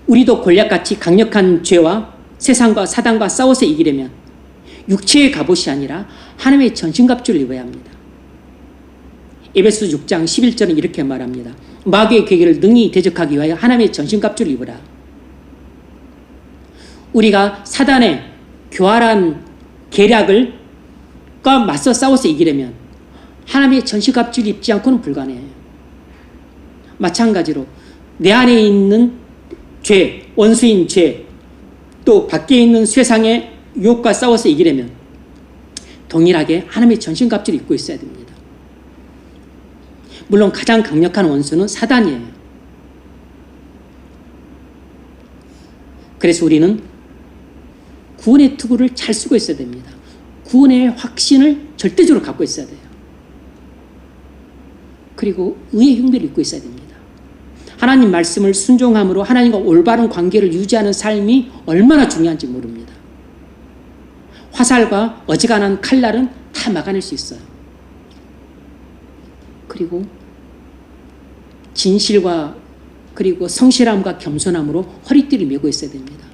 우리도 골리앗같이 강력한 죄와 세상과 사단과 싸워서 이기려면 육체의 갑옷이 아니라 하나님의 전신갑주를 입어야 합니다. 에베소 6장 11절은 이렇게 말합니다. 마귀의 계계를 능히 대적하기 위하여 하나님의 전신갑주를 입으라. 우리가 사단의 교활한 계략과 맞서 싸워서 이기려면 하나님의 전신갑주를 입지 않고는 불가능해요. 마찬가지로 내 안에 있는 죄, 원수인 죄, 또 밖에 있는 세상의 유혹과 싸워서 이기려면 동일하게 하나님의 전신갑주를 입고 있어야 됩니다. 물론 가장 강력한 원수는 사단이에요. 그래서 우리는 구원의 투구를 잘 쓰고 있어야 됩니다. 구원의 확신을 절대적으로 갖고 있어야 돼요. 그리고 의의 흉배를 입고 있어야 됩니다. 하나님 말씀을 순종함으로 하나님과 올바른 관계를 유지하는 삶이 얼마나 중요한지 모릅니다. 화살과 어지간한 칼날은 다 막아낼 수 있어요. 그리고 진실과 그리고 성실함과 겸손함으로 허리띠를 메고 있어야 됩니다.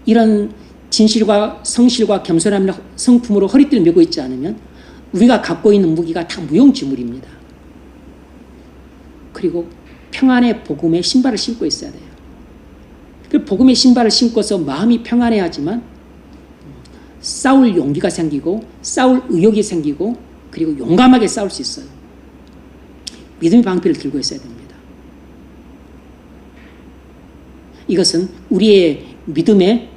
이런 진실과 성실과 겸손함의 성품으로 허리띠를 메고 있지 않으면 우리가 갖고 있는 무기가 다 무용지물입니다. 그리고 평안의 복음의 신발을 신고 있어야 돼요. 그 복음의 신발을 신고서 마음이 평안해야지만 싸울 용기가 생기고 싸울 의욕이 생기고 그리고 용감하게 싸울 수 있어요. 믿음의 방패를 들고 있어야 됩니다. 이것은 우리의 믿음의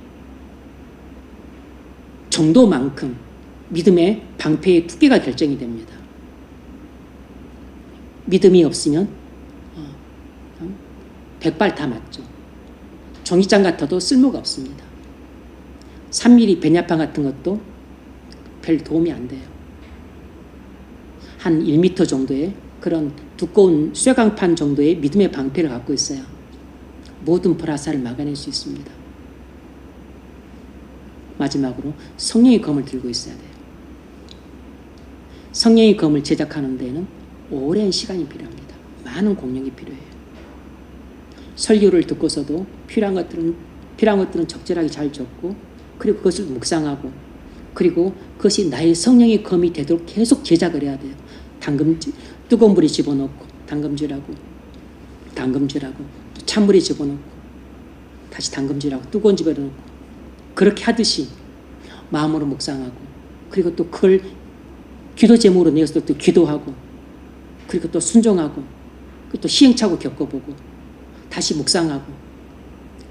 정도만큼 믿음의 방패의 두께가 결정이 됩니다. 믿음이 없으면 100발 다 맞죠. 종이장 같아도 쓸모가 없습니다. 3mm 베냐판 같은 것도 별 도움이 안 돼요. 한 1m 정도의 그런 두꺼운 쇠강판 정도의 믿음의 방패를 갖고 있어야 모든 불화살을 막아낼 수 있습니다. 마지막으로 성령의 검을 들고 있어야 돼요. 성령의 검을 제작하는 데에는 오랜 시간이 필요합니다. 많은 공력이 필요해요. 설교를 듣고서도 필요한 것들은 적절하게 잘 적고 그리고 그것을 묵상하고 그리고 그것이 나의 성령의 검이 되도록 계속 제작을 해야 돼요. 뜨거운 물에 집어넣고 당금질하고 또 찬물에 집어넣고 다시 당금질하고 뜨거운 집에 넣고 그렇게 하듯이 마음으로 묵상하고 그리고 또 그걸 기도 제목으로 내어서 또 기도하고 그리고 또 순종하고 그리고 또 시행착오 겪어보고 다시 묵상하고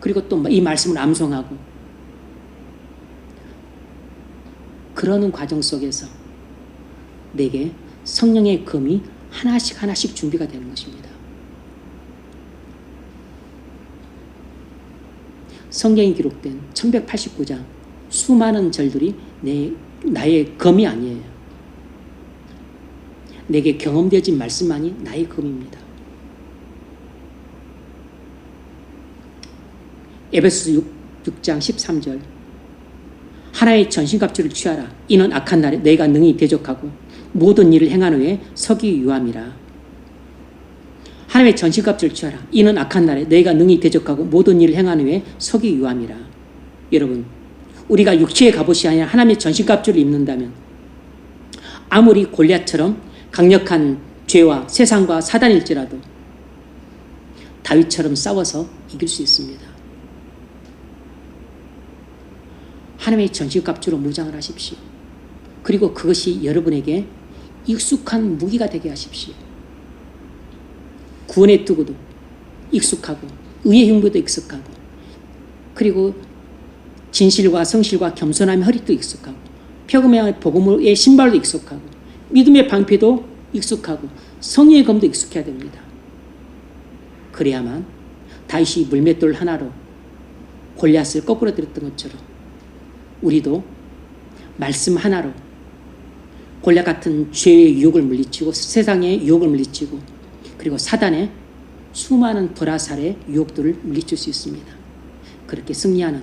그리고 또 이 말씀을 암송하고 그러는 과정 속에서 내게 성령의 검이 하나씩 준비가 되는 것입니다. 성경에 기록된 1189장 수많은 절들이 나의 검이 아니에요. 내게 경험되어진 말씀만이 나의 검입니다. 에베소 6장 13절 하나의 전신갑주를 취하라. 이는 악한 날에 내가 능히 대적하고 모든 일을 행한 후에 서기 유함이라. 하나님의 전신갑주를 취하라. 이는 악한 날에 내가 능히 대적하고 모든 일을 행한 후에 서기 유함이라. 여러분, 우리가 육체의 갑옷이 아니라 하나님의 전신갑주를 입는다면 아무리 골리앗처럼 강력한 죄와 세상과 사단일지라도 다윗처럼 싸워서 이길 수 있습니다. 하나님의 전신갑주로 무장을 하십시오. 그리고 그것이 여러분에게 익숙한 무기가 되게 하십시오. 구원의 투구도 익숙하고 의의 흉부도 익숙하고 그리고 진실과 성실과 겸손함의 허리도 익숙하고 표금의 복음의 신발도 익숙하고 믿음의 방패도 익숙하고 성령의 검도 익숙해야 됩니다. 그래야만 다윗이 물맷돌 하나로 골리앗을 거꾸로 때렸던 것처럼 우리도 말씀 하나로 골리앗 같은 죄의 유혹을 물리치고 세상의 유혹을 물리치고 그리고 사단의 수많은 불화살의 유혹들을 물리칠 수 있습니다. 그렇게 승리하는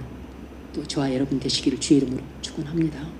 또 저와 여러분 되시기를 주의 이름으로 축원합니다.